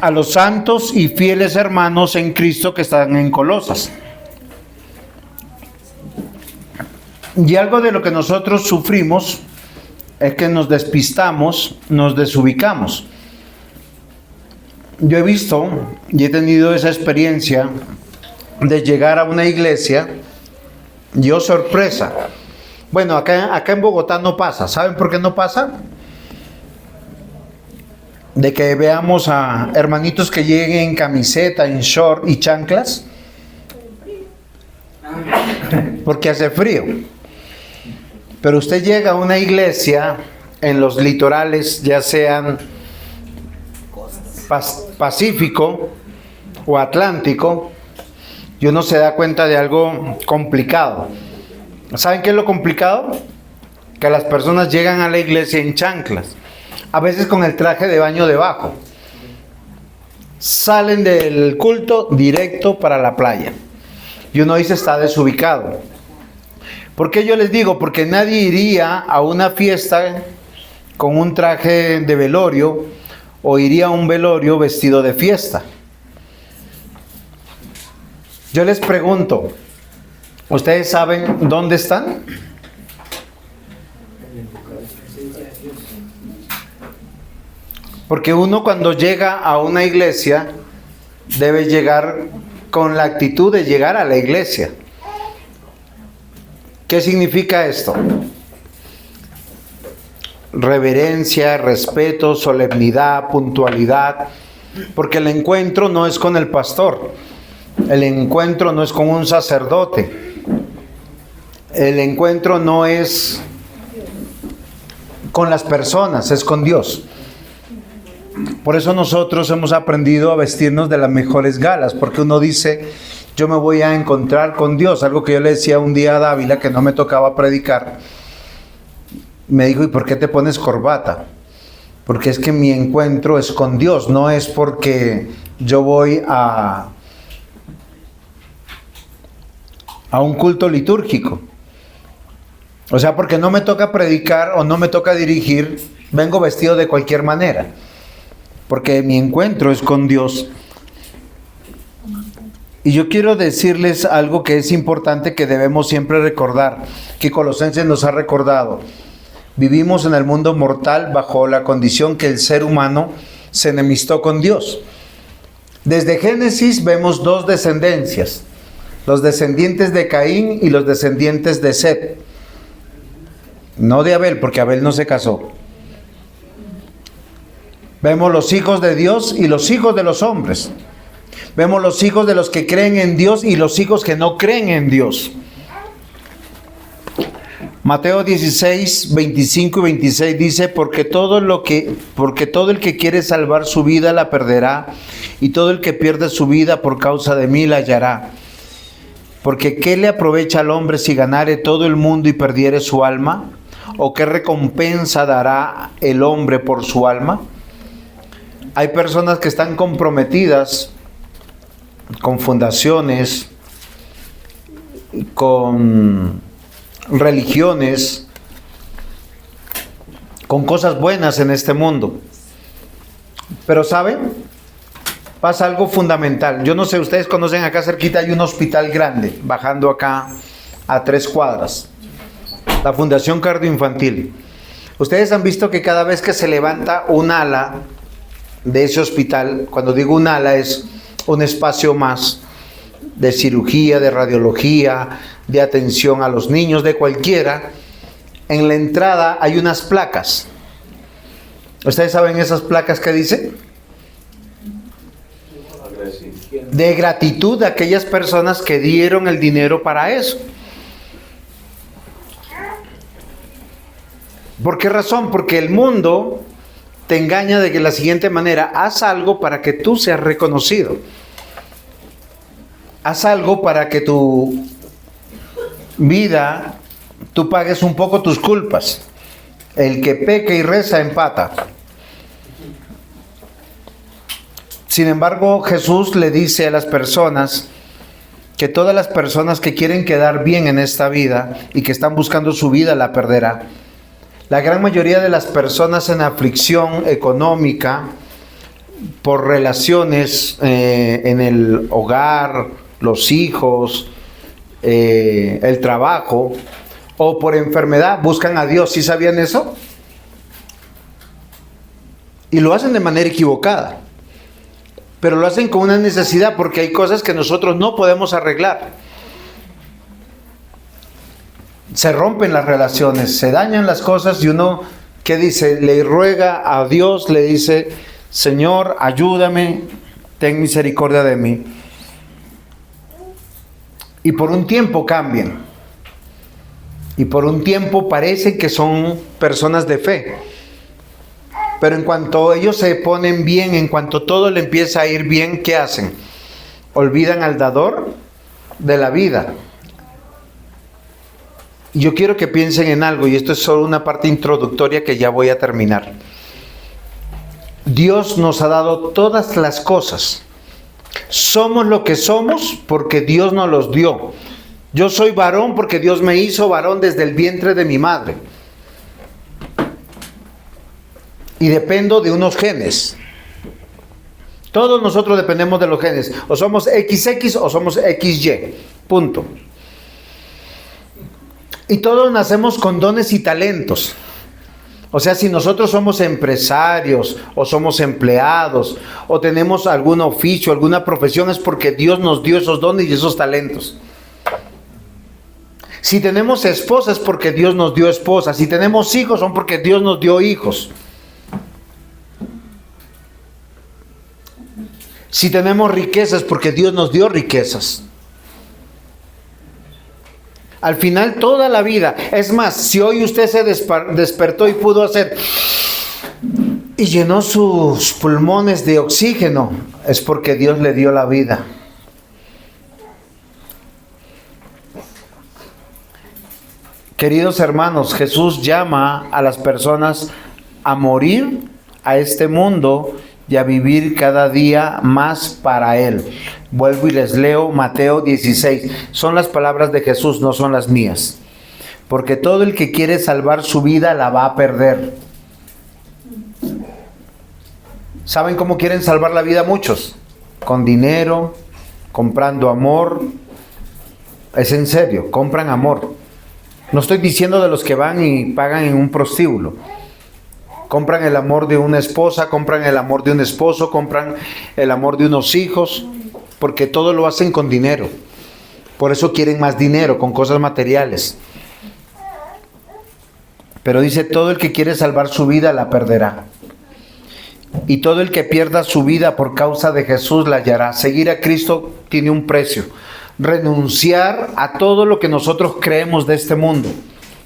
A los santos y fieles hermanos en Cristo que están en Colosas. Y algo de lo que nosotros sufrimos es que nos despistamos, nos desubicamos. Yo he visto y he tenido esa experiencia de llegar a una iglesia, yo sorpresa. Bueno, acá en Bogotá no pasa. ¿Saben por qué no pasa? De que veamos a hermanitos que lleguen en camiseta, en short y chanclas, porque hace frío. Pero usted llega a una iglesia en los litorales, ya sean Pacífico o Atlántico, y uno se da cuenta de algo complicado. ¿Saben qué es lo complicado? Que las personas llegan a la iglesia en chanclas, a veces con el traje de baño debajo. Salen del culto directo para la playa. Y uno dice, está desubicado. ¿Por qué yo les digo? Porque nadie iría a una fiesta con un traje de velorio o iría a un velorio vestido de fiesta. Yo les pregunto, ¿ustedes saben dónde están? Porque uno cuando llega a una iglesia debe llegar con la actitud de llegar a la iglesia. ¿Qué significa esto? Reverencia, respeto, solemnidad, puntualidad. Porque el encuentro no es con el pastor. El encuentro no es con un sacerdote. El encuentro no es con las personas, es con Dios. Por eso nosotros hemos aprendido a vestirnos de las mejores galas, porque uno dice, yo me voy a encontrar con Dios. Algo que yo le decía un día a Dávila, que no me tocaba predicar. Me dijo, ¿y por qué te pones corbata? Porque es que mi encuentro es con Dios, no es porque yo voy a un culto litúrgico. O sea, porque no me toca predicar o no me toca dirigir, vengo vestido de cualquier manera. Porque mi encuentro es con Dios. Y yo quiero decirles algo que es importante, que debemos siempre recordar, que Colosenses nos ha recordado. Vivimos en el mundo mortal bajo la condición que el ser humano se enemistó con Dios. Desde Génesis vemos dos descendencias, los descendientes de Caín y los descendientes de Set. No de Abel, porque Abel no se casó. Vemos los hijos de Dios y los hijos de los hombres. Vemos los hijos de los que creen en Dios y los hijos que no creen en Dios. Mateo 16, 25 y 26 dice, porque todo el que quiere salvar su vida la perderá, y todo el que pierde su vida por causa de mí la hallará. Porque ¿qué le aprovecha al hombre si ganare todo el mundo y perdiere su alma? ¿O qué recompensa dará el hombre por su alma? Hay personas que están comprometidas con fundaciones, con religiones, con cosas buenas en este mundo. Pero ¿saben? Pasa algo fundamental. Yo no sé, ustedes conocen, acá cerquita hay un hospital grande, bajando acá a 3 cuadras. La Fundación Cardioinfantil. Ustedes han visto que cada vez que se levanta un ala de ese hospital, cuando digo un ala es un espacio más de cirugía, de radiología, de atención a los niños, de cualquiera, en la entrada hay unas placas. ¿Ustedes saben esas placas que dicen? De gratitud a aquellas personas que dieron el dinero para eso. ¿Por qué razón? Porque el mundo te engaña de que la siguiente manera, haz algo para que tú seas reconocido. Haz algo para que tu vida, tú pagues un poco tus culpas. El que peca y reza empata. Sin embargo, Jesús le dice a las personas que todas las personas que quieren quedar bien en esta vida y que están buscando su vida la perderá. La gran mayoría de las personas en aflicción económica por relaciones en el hogar, los hijos, el trabajo o por enfermedad buscan a Dios. ¿Sí sabían eso? Y lo hacen de manera equivocada. Pero lo hacen con una necesidad porque hay cosas que nosotros no podemos arreglar. Se rompen las relaciones, se dañan las cosas y uno, ¿qué dice? Le ruega a Dios, le dice, Señor, ayúdame, ten misericordia de mí. Y por un tiempo cambian. Y por un tiempo parece que son personas de fe. Pero en cuanto ellos se ponen bien, en cuanto todo le empieza a ir bien, ¿qué hacen? Olvidan al dador de la vida. Y yo quiero que piensen en algo, y esto es solo una parte introductoria que ya voy a terminar. Dios nos ha dado todas las cosas. Somos lo que somos porque Dios nos los dio. Yo soy varón porque Dios me hizo varón desde el vientre de mi madre. Y dependo de unos genes. Todos nosotros dependemos de los genes. O somos XX o somos XY. Punto. Y todos nacemos con dones y talentos. O sea, si nosotros somos empresarios o somos empleados o tenemos algún oficio, alguna profesión, es porque Dios nos dio esos dones y esos talentos. Si tenemos esposas, es porque Dios nos dio esposas. Si tenemos hijos, son porque Dios nos dio hijos. Si tenemos riquezas, porque Dios nos dio riquezas. Al final, toda la vida. Es más, si hoy usted se despertó y pudo hacer y llenó sus pulmones de oxígeno, es porque Dios le dio la vida. Queridos hermanos, Jesús llama a las personas a morir a este mundo y a vivir cada día más para Él. Vuelvo y les leo Mateo 16. Son las palabras de Jesús, no son las mías. Porque todo el que quiere salvar su vida la va a perder. ¿Saben cómo quieren salvar la vida muchos? Con dinero, comprando amor. Es en serio, compran amor. No estoy diciendo de los que van y pagan en un prostíbulo. Compran el amor de una esposa, compran el amor de un esposo, compran el amor de unos hijos, porque todo lo hacen con dinero. Por eso quieren más dinero, con cosas materiales. Pero dice, todo el que quiere salvar su vida la perderá. Y todo el que pierda su vida por causa de Jesús la hallará. Seguir a Cristo tiene un precio. Renunciar a todo lo que nosotros creemos de este mundo.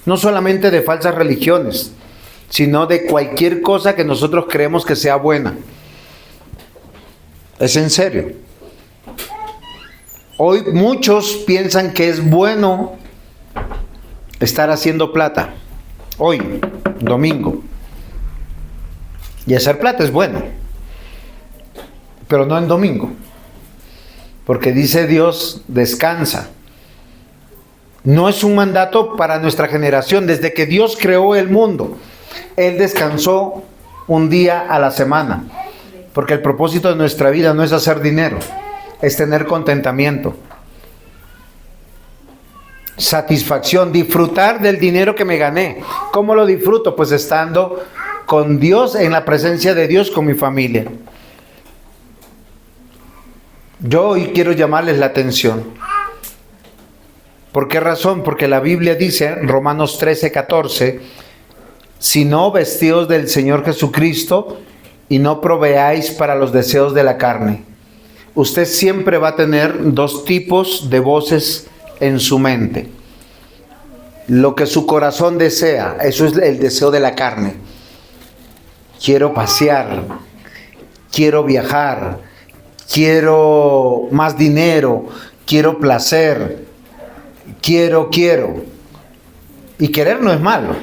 No solamente de falsas religiones, sino de cualquier cosa que nosotros creemos que sea buena. Es en serio. Hoy muchos piensan que es bueno estar haciendo plata. Hoy, domingo. Y hacer plata es bueno, pero no en domingo. Porque dice Dios, descansa. No es un mandato para nuestra generación. Desde que Dios creó el mundo, Él descansó un día a la semana. Porque el propósito de nuestra vida no es hacer dinero, es tener contentamiento, satisfacción, disfrutar del dinero que me gané. ¿Cómo lo disfruto? Pues estando con Dios, en la presencia de Dios, con mi familia. Yo hoy quiero llamarles la atención. ¿Por qué razón? Porque la Biblia dice, Romanos 13:14, sino vestidos del Señor Jesucristo y no proveáis para los deseos de la carne. Usted siempre va a tener dos tipos de voces en su mente. Lo que su corazón desea, eso es el deseo de la carne. Quiero pasear, quiero viajar, quiero más dinero, quiero placer, quiero. Y querer no es malo.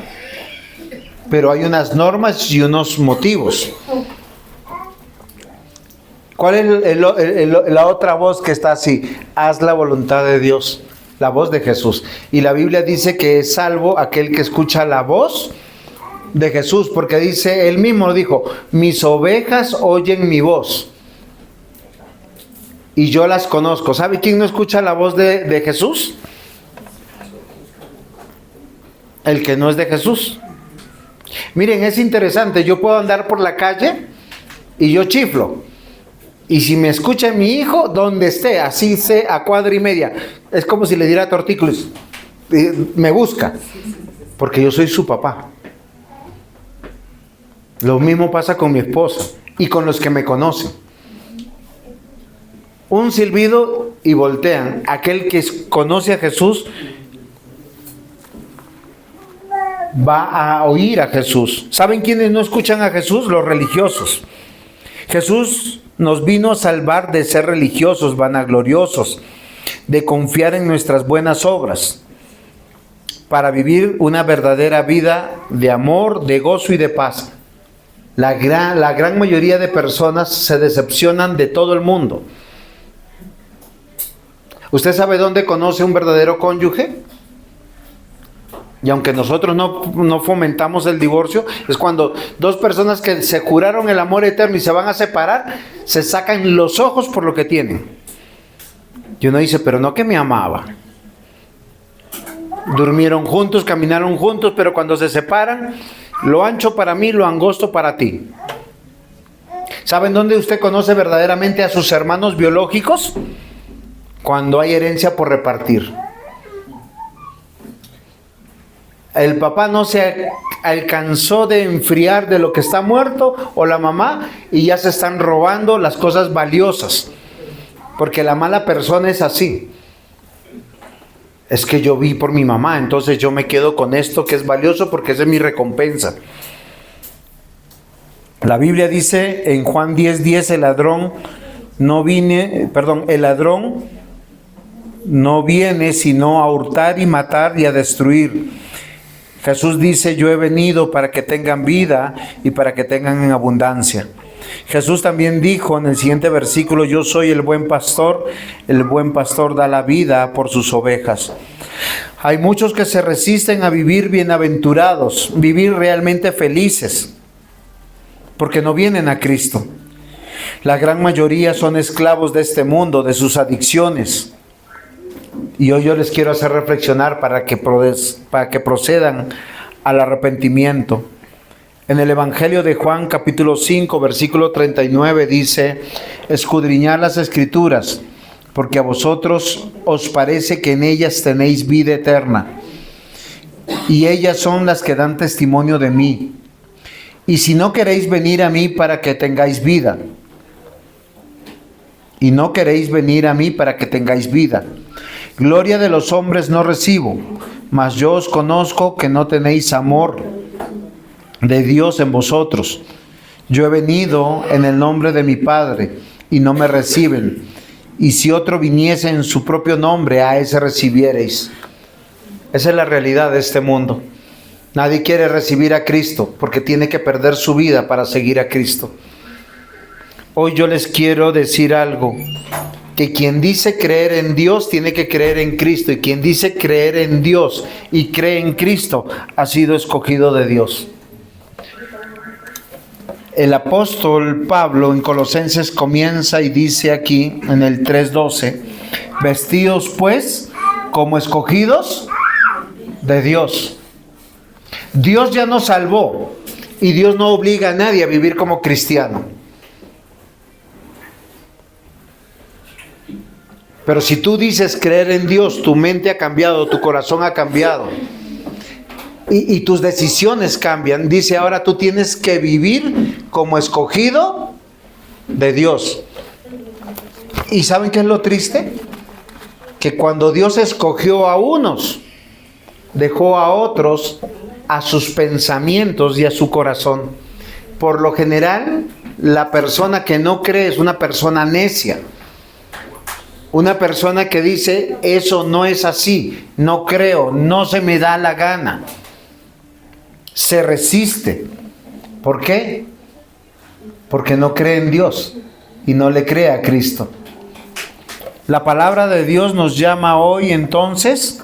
pero hay unas normas y unos motivos. ¿Cuál es la otra voz que está así? Haz la voluntad de Dios, la voz de Jesús. Y la Biblia dice que es salvo aquel que escucha la voz de Jesús, porque dice, él mismo dijo, mis ovejas oyen mi voz y yo las conozco. ¿Sabe quién no escucha la voz de Jesús? El que no es de Jesús. Miren, es interesante, yo puedo andar por la calle y yo chiflo. Y si me escucha mi hijo, donde esté, así sé a cuadra y media, es como si le diera tortícolis, me busca, porque yo soy su papá. Lo mismo pasa con mi esposa y con los que me conocen. Un silbido y voltean. Aquel que conoce a Jesús va a oír a Jesús. ¿Saben quiénes no escuchan a Jesús? Los religiosos. Jesús nos vino a salvar de ser religiosos, vanagloriosos, de confiar en nuestras buenas obras, para vivir una verdadera vida de amor, de gozo y de paz. La gran mayoría de personas se decepcionan de todo el mundo. ¿Usted sabe dónde conoce un verdadero cónyuge? Y aunque nosotros no fomentamos el divorcio, es cuando dos personas que se juraron el amor eterno y se van a separar, se sacan los ojos por lo que tienen. Y uno dice, pero no que me amaba. Durmieron juntos, caminaron juntos, pero cuando se separan, lo ancho para mí, lo angosto para ti. ¿Saben dónde usted conoce verdaderamente a sus hermanos biológicos? Cuando hay herencia por repartir. El papá no se alcanzó de enfriar de lo que está muerto, o la mamá, y ya se están robando las cosas valiosas. Porque la mala persona es así. Es que yo vi por mi mamá, entonces yo me quedo con esto que es valioso porque esa es mi recompensa. La Biblia dice en Juan 10:10, el ladrón no viene sino a hurtar y matar y a destruir. Jesús dice, yo he venido para que tengan vida y para que tengan en abundancia. Jesús también dijo en el siguiente versículo, yo soy el buen pastor da la vida por sus ovejas. Hay muchos que se resisten a vivir bienaventurados, vivir realmente felices, porque no vienen a Cristo. La gran mayoría son esclavos de este mundo, de sus adicciones. Y hoy yo les quiero hacer reflexionar para que procedan al arrepentimiento. En el Evangelio de Juan, capítulo 5, versículo 39, dice, escudriñad las Escrituras, porque a vosotros os parece que en ellas tenéis vida eterna, y ellas son las que dan testimonio de mí. Y si no queréis venir a mí para que tengáis vida, gloria de los hombres no recibo, mas yo os conozco que no tenéis amor de Dios en vosotros. Yo he venido en el nombre de mi Padre y no me reciben. Y si otro viniese en su propio nombre, a ese recibiereis. Esa es la realidad de este mundo. Nadie quiere recibir a Cristo porque tiene que perder su vida para seguir a Cristo. Hoy yo les quiero decir algo, que quien dice creer en Dios tiene que creer en Cristo, y quien dice creer en Dios y cree en Cristo ha sido escogido de Dios. El apóstol Pablo en Colosenses comienza y dice aquí en el 3:12, vestidos pues como escogidos de Dios. Dios ya nos salvó y Dios no obliga a nadie a vivir como cristiano. Pero si tú dices creer en Dios, tu mente ha cambiado, tu corazón ha cambiado. Y tus decisiones cambian. Dice, ahora tú tienes que vivir como escogido de Dios. ¿Y saben qué es lo triste? Que cuando Dios escogió a unos, dejó a otros a sus pensamientos y a su corazón. Por lo general, la persona que no cree es una persona necia. Una persona que dice, eso no es así, no creo, no se me da la gana. se resiste. ¿Por qué? Porque no cree en Dios y no le cree a Cristo. La palabra de Dios nos llama hoy entonces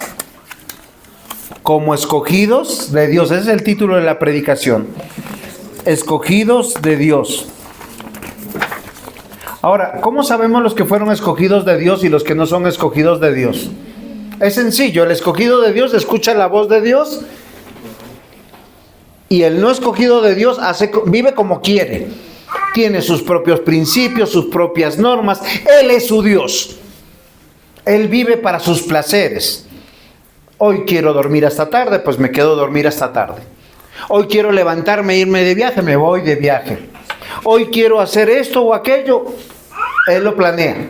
como escogidos de Dios. Ese es el título de la predicación. Escogidos de Dios. Ahora, ¿cómo sabemos los que fueron escogidos de Dios y los que no son escogidos de Dios? Es sencillo, el escogido de Dios escucha la voz de Dios y el no escogido de Dios vive como quiere. Tiene sus propios principios, sus propias normas. Él es su Dios. Él vive para sus placeres. Hoy quiero dormir hasta tarde, pues me quedo a dormir hasta tarde. Hoy quiero levantarme e irme de viaje, me voy de viaje. Hoy quiero hacer esto o aquello. Él lo planea,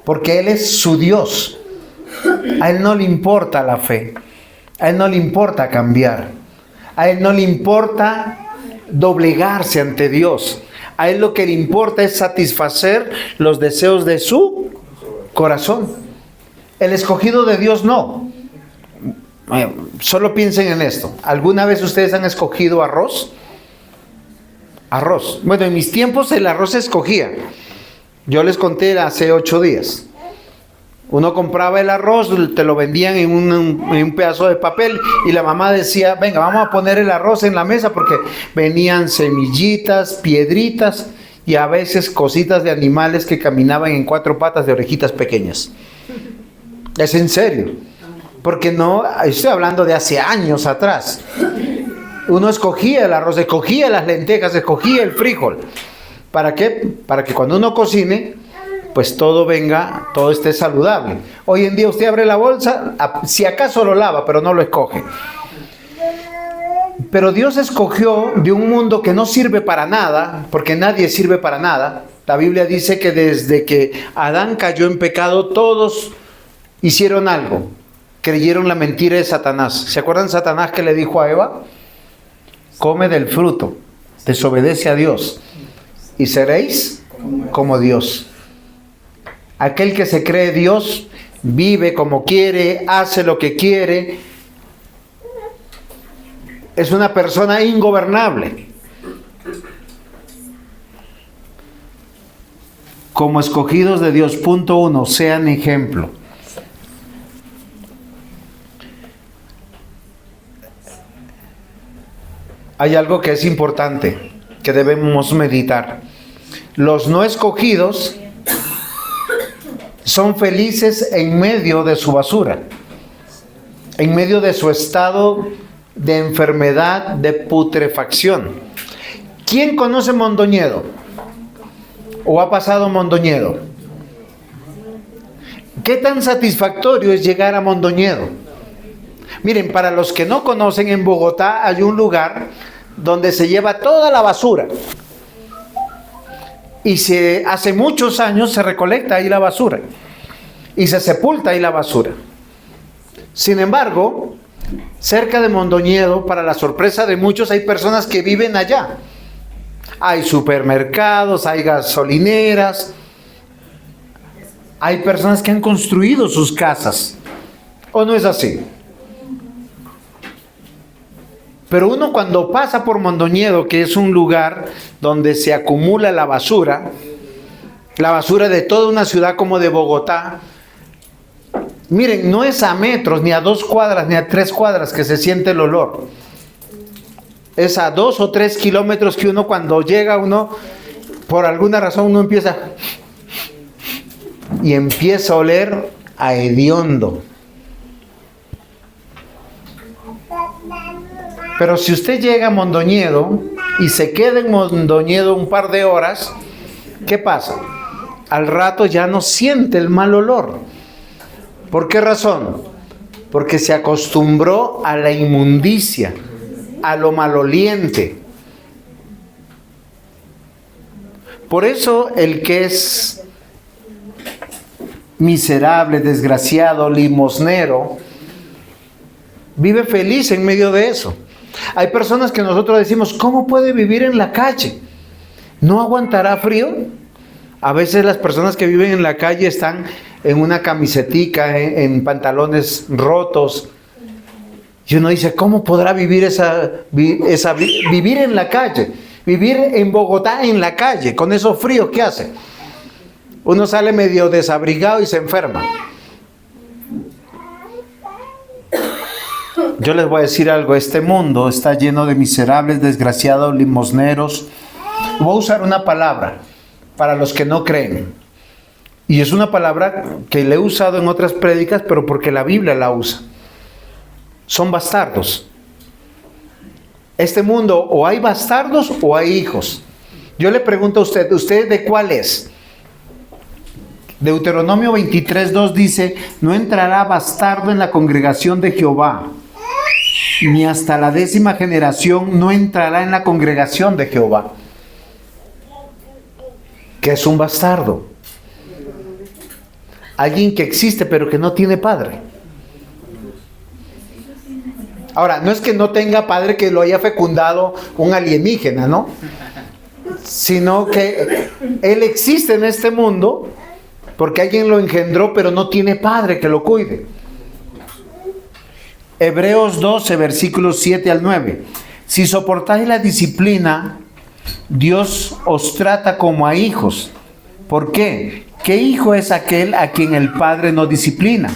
porque Él es su Dios. A Él no le importa la fe. A Él no le importa cambiar. A Él no le importa doblegarse ante Dios. A Él lo que le importa es satisfacer los deseos de su corazón. El escogido de Dios no. Solo piensen en esto. ¿Alguna vez ustedes han escogido arroz? Arroz. Bueno, en mis tiempos el arroz se escogía. Yo les conté hace 8 días. Uno compraba el arroz, te lo vendían en un pedazo de papel y la mamá decía, venga, vamos a poner el arroz en la mesa porque venían semillitas, piedritas y a veces cositas de animales que caminaban en 4 patas de orejitas pequeñas. Es en serio. Porque no, estoy hablando de hace años atrás. Uno escogía el arroz, escogía las lentejas, escogía el frijol. ¿Para qué? Para que cuando uno cocine, pues todo venga, todo esté saludable. Hoy en día usted abre la bolsa, si acaso lo lava, pero no lo escoge. Pero Dios escogió de un mundo que no sirve para nada, porque nadie sirve para nada. La Biblia dice que desde que Adán cayó en pecado, todos hicieron algo. Creyeron la mentira de Satanás. ¿Se acuerdan Satanás que le dijo a Eva? Come del fruto, desobedece a Dios y seréis como Dios. Aquel que se cree Dios vive como quiere, hace lo que quiere. Es una persona ingobernable. Como escogidos de Dios, punto 1, sean ejemplo. Hay algo que es importante, que debemos meditar. Los no escogidos son felices en medio de su basura, en medio de su estado de enfermedad, de putrefacción. ¿Quién conoce Mondoñedo? ¿O ha pasado Mondoñedo? ¿Qué tan satisfactorio es llegar a Mondoñedo? Miren, para los que no conocen, en Bogotá hay un lugar donde se lleva toda la basura. Y hace muchos años se recolecta ahí la basura. Y se sepulta ahí la basura. Sin embargo, cerca de Mondoñedo, para la sorpresa de muchos, hay personas que viven allá. Hay supermercados, hay gasolineras. Hay personas que han construido sus casas. ¿O no es así? Pero uno cuando pasa por Mondoñedo, que es un lugar donde se acumula la basura de toda una ciudad como de Bogotá, miren, no es a metros, ni a 2 cuadras, ni a 3 cuadras que se siente el olor. Es a 2 o 3 kilómetros que uno cuando llega, por alguna razón uno empieza a oler a hediondo. Pero si usted llega a Mondoñedo y se queda en Mondoñedo un par de horas, ¿qué pasa? Al rato ya no siente el mal olor. ¿Por qué razón? Porque se acostumbró a la inmundicia, a lo maloliente. Por eso el que es miserable, desgraciado, limosnero, vive feliz en medio de eso. Hay personas que nosotros decimos, ¿cómo puede vivir en la calle? ¿No aguantará frío? A veces las personas que viven en la calle están en una camisetica, en pantalones rotos, Y uno dice, ¿cómo podrá vivir vivir en la calle? Vivir en Bogotá en la calle, con esos fríos que hace. Uno sale medio desabrigado y se enferma. Yo les voy a decir algo, este mundo está lleno de miserables, desgraciados, limosneros. Voy a usar una palabra para los que no creen. Y es una palabra que le he usado en otras prédicas, pero porque la Biblia la usa. Son bastardos. Este mundo o hay bastardos o hay hijos. Yo le pregunto a ¿usted de cuál es? Deuteronomio 23:2 dice, no entrará bastardo en la congregación de Jehová, ni hasta la 10ª generación no entrará en la congregación de Jehová. ¿Qué es un bastardo? Alguien que existe pero que no tiene padre. Ahora, no es que no tenga padre, que lo haya fecundado un alienígena, ¿no? Sino que él existe en este mundo porque alguien lo engendró, pero no tiene padre que lo cuide. Hebreos 12, versículos 7 al 9. Si soportáis la disciplina, Dios os trata como a hijos. ¿Por qué? ¿Qué hijo es aquel a quien el padre no disciplina?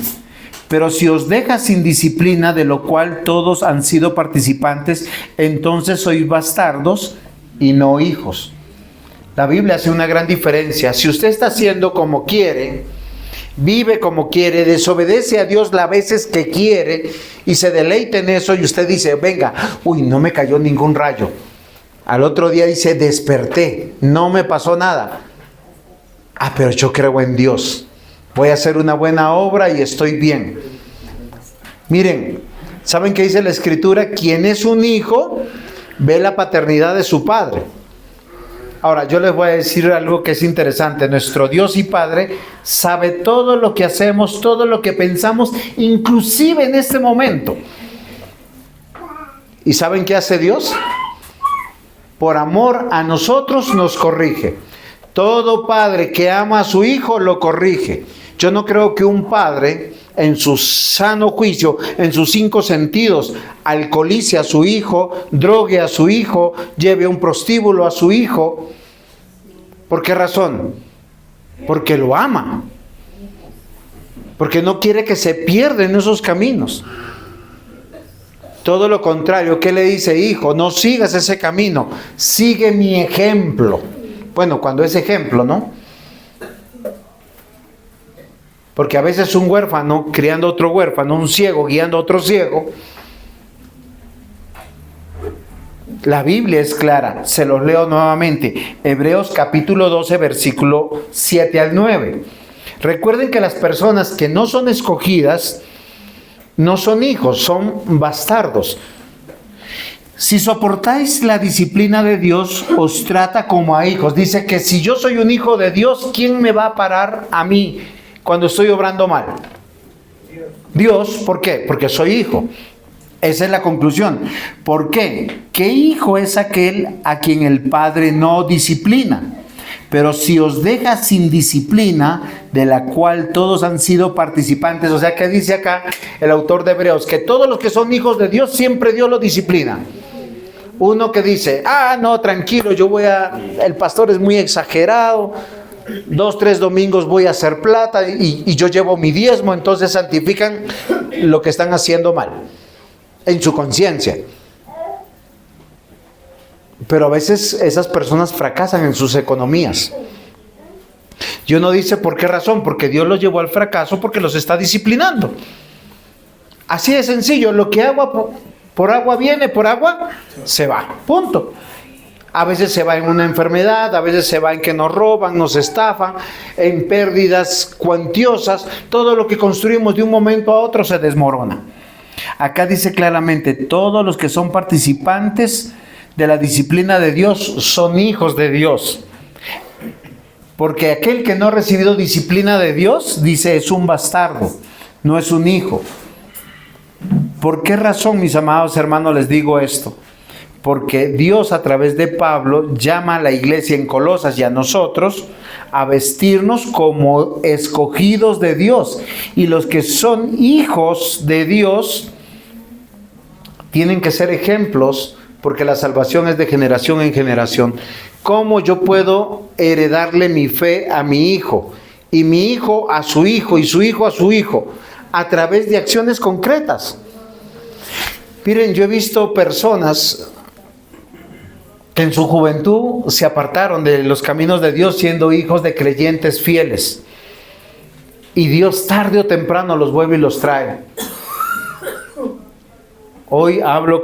Pero si os deja sin disciplina, de lo cual todos han sido participantes, entonces sois bastardos y no hijos. La Biblia hace una gran diferencia. Si usted está haciendo como quiere, vive como quiere, desobedece a Dios las veces que quiere y se deleita en eso, y usted dice, venga, uy, no me cayó ningún rayo. Al otro día dice, desperté, no me pasó nada. Ah, pero yo creo en Dios. Voy a hacer una buena obra y estoy bien. Miren, ¿saben qué dice la Escritura? Quien es un hijo, ve la paternidad de su padre. Ahora, yo les voy a decir algo que es interesante. Nuestro Dios y Padre sabe todo lo que hacemos, todo lo que pensamos, inclusive en este momento. ¿Y saben qué hace Dios? Por amor a nosotros nos corrige. Todo padre que ama a su hijo lo corrige. Yo no creo que un padre, en su sano juicio, en sus 5 sentidos, alcoholice a su hijo, drogue a su hijo, lleve a un prostíbulo a su hijo. ¿Por qué razón? Porque lo ama. Porque no quiere que se pierda en esos caminos. Todo lo contrario, ¿qué le dice? Hijo, no sigas ese camino, sigue mi ejemplo. Bueno, cuando es ejemplo, ¿no? Porque a veces un huérfano criando otro huérfano, un ciego guiando a otro ciego. La Biblia es clara, se los leo nuevamente. Hebreos capítulo 12, versículo 7 al 9. Recuerden que las personas que no son escogidas no son hijos, son bastardos. Si soportáis la disciplina de Dios, os trata como a hijos. Dice que si yo soy un hijo de Dios, ¿quién me va a parar a mí cuando estoy obrando mal? Dios. ¿Por qué? Porque soy hijo. Esa es la conclusión. ¿Por qué? ¿Qué hijo es aquel a quien el Padre no disciplina? Pero si os deja sin disciplina, de la cual todos han sido participantes. O sea, que dice acá el autor de Hebreos, que todos los que son hijos de Dios, siempre Dios los disciplina. Uno que dice, no, tranquilo, el pastor es muy exagerado, 2, 3 domingos voy a hacer plata y yo llevo mi diezmo, entonces santifican lo que están haciendo mal en su conciencia. Pero a veces esas personas fracasan en sus economías. Y uno dice, ¿por qué razón? Porque Dios los llevó al fracaso, porque los está disciplinando. Así de sencillo, lo que por agua viene, por agua se va. Punto. A veces se va en una enfermedad, a veces se va en que nos roban, nos estafan, en pérdidas cuantiosas. Todo lo que construimos de un momento a otro se desmorona. Acá dice claramente, todos los que son participantes de la disciplina de Dios son hijos de Dios. Porque aquel que no ha recibido disciplina de Dios, dice, es un bastardo, no es un hijo. ¿Por qué razón, mis amados hermanos, les digo esto? Porque Dios, a través de Pablo, llama a la iglesia en Colosas y a nosotros a vestirnos como escogidos de Dios. Y los que son hijos de Dios tienen que ser ejemplos, porque la salvación es de generación en generación. ¿Cómo yo puedo heredarle mi fe a mi hijo? Y mi hijo a su hijo, y su hijo a su hijo, a través de acciones concretas. Miren, yo he visto personas que en su juventud se apartaron de los caminos de Dios siendo hijos de creyentes fieles. Y Dios tarde o temprano los vuelve y los trae. Hoy hablo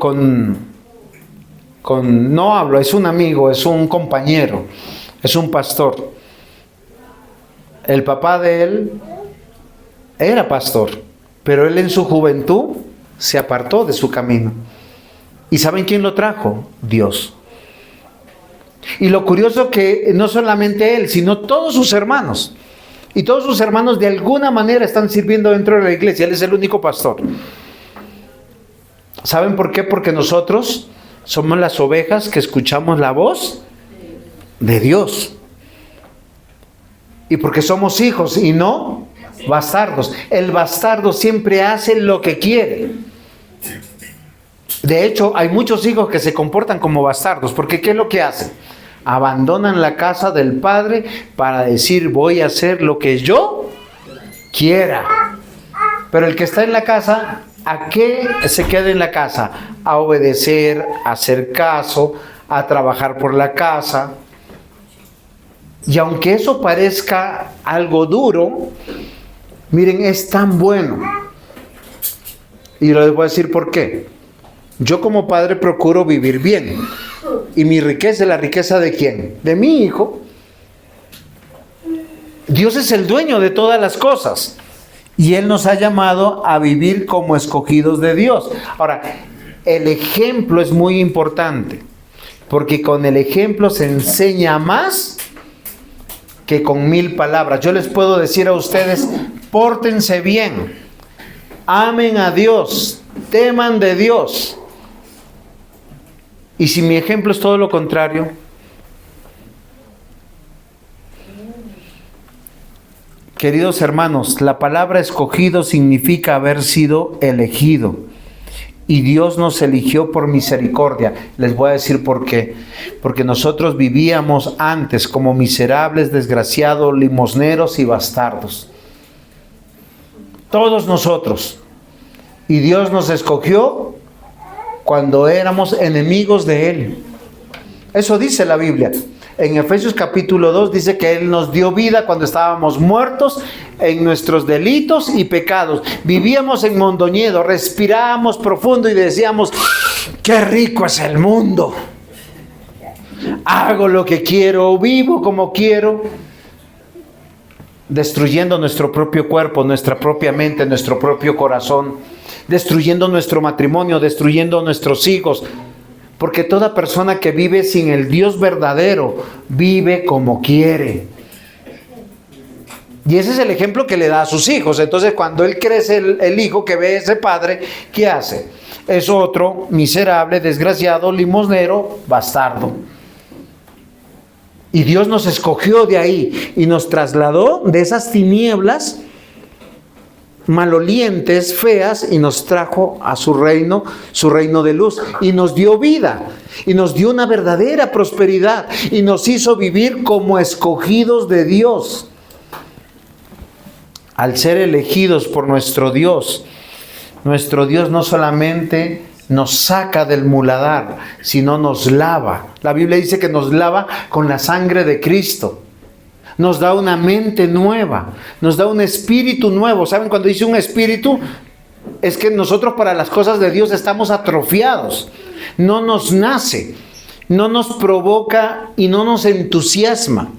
es un amigo, es un compañero, es un pastor. El papá de él era pastor, pero él en su juventud se apartó de su camino. ¿Y saben quién lo trajo? Dios. Y lo curioso que no solamente él, sino todos sus hermanos. Y todos sus hermanos de alguna manera están sirviendo dentro de la iglesia. Él es el único pastor. ¿Saben por qué? Porque nosotros somos las ovejas que escuchamos la voz de Dios. Y porque somos hijos y no bastardos. El bastardo siempre hace lo que quiere. De hecho, hay muchos hijos que se comportan como bastardos. Porque ¿qué es lo que hacen? Abandonan la casa del padre para decir, voy a hacer lo que yo quiera. Pero el que está en la casa, ¿a qué se queda en la casa? A obedecer, a hacer caso, a trabajar por la casa. Y aunque eso parezca algo duro, miren, es tan bueno. Y les voy a decir por qué. Yo como padre procuro vivir bien. Y mi riqueza es la riqueza ¿de quién? De mi hijo. Dios es el dueño de todas las cosas. Y Él nos ha llamado a vivir como escogidos de Dios. Ahora, el ejemplo es muy importante. Porque con el ejemplo se enseña más que con 1000 palabras. Yo les puedo decir a ustedes, pórtense bien. Amen a Dios. Teman de Dios. Y si mi ejemplo es todo lo contrario, queridos hermanos, la palabra escogido significa haber sido elegido. Y Dios nos eligió por misericordia. Les voy a decir por qué. Porque nosotros vivíamos antes como miserables, desgraciados, limosneros y bastardos. Todos nosotros. Y Dios nos escogió cuando éramos enemigos de Él. Eso dice la Biblia. En Efesios capítulo 2 dice que Él nos dio vida cuando estábamos muertos en nuestros delitos y pecados. Vivíamos en Mondoñedo, respirábamos profundo y decíamos, qué rico es el mundo. Hago lo que quiero, vivo como quiero. Destruyendo nuestro propio cuerpo, nuestra propia mente, nuestro propio corazón. Destruyendo nuestro matrimonio, destruyendo nuestros hijos. Porque toda persona que vive sin el Dios verdadero, vive como quiere. Y ese es el ejemplo que le da a sus hijos. Entonces cuando él crece, el hijo que ve a ese padre, ¿qué hace? Es otro miserable, desgraciado, limosnero, bastardo. Y Dios nos escogió de ahí y nos trasladó de esas tinieblas malolientes, feas, y nos trajo a su reino de luz, y nos dio vida, y nos dio una verdadera prosperidad, y nos hizo vivir como escogidos de Dios. Al ser elegidos por nuestro Dios no solamente nos saca del muladar, sino nos lava. La Biblia dice que nos lava con la sangre de Cristo. Nos da una mente nueva, nos da un espíritu nuevo. ¿Saben cuando dice un espíritu? Es que nosotros para las cosas de Dios estamos atrofiados. No nos nace, no nos provoca y no nos entusiasma.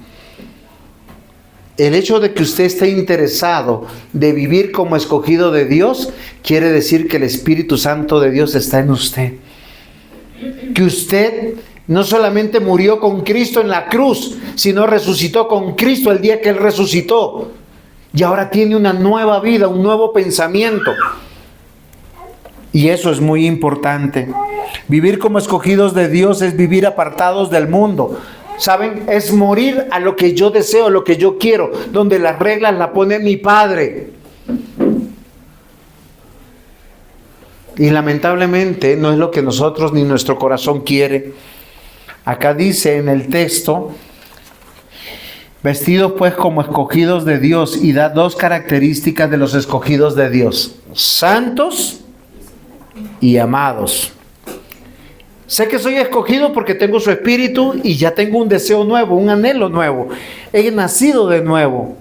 El hecho de que usted esté interesado de vivir como escogido de Dios, quiere decir que el Espíritu Santo de Dios está en usted. Que usted no solamente murió con Cristo en la cruz, sino resucitó con Cristo el día que Él resucitó. Y ahora tiene una nueva vida, un nuevo pensamiento. Y eso es muy importante. Vivir como escogidos de Dios es vivir apartados del mundo. ¿Saben? Es morir a lo que yo deseo, lo que yo quiero, donde las reglas las pone mi Padre. Y lamentablemente no es lo que nosotros ni nuestro corazón quiere. Acá dice en el texto, vestidos pues como escogidos de Dios, y da dos características de los escogidos de Dios: santos y amados. Sé que soy escogido porque tengo su espíritu y ya tengo un deseo nuevo, un anhelo nuevo. He nacido de nuevo.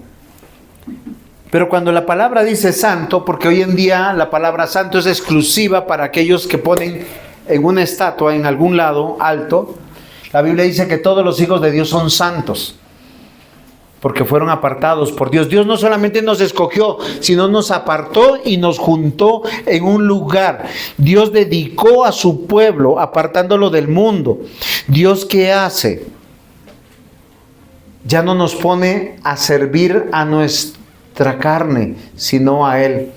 Pero cuando la palabra dice santo, porque hoy en día la palabra santo es exclusiva para aquellos que ponen en una estatua en algún lado alto, la Biblia dice que todos los hijos de Dios son santos, porque fueron apartados por Dios. Dios no solamente nos escogió, sino nos apartó y nos juntó en un lugar. Dios dedicó a su pueblo, apartándolo del mundo. ¿Dios qué hace? Ya no nos pone a servir a nuestra carne, sino a Él.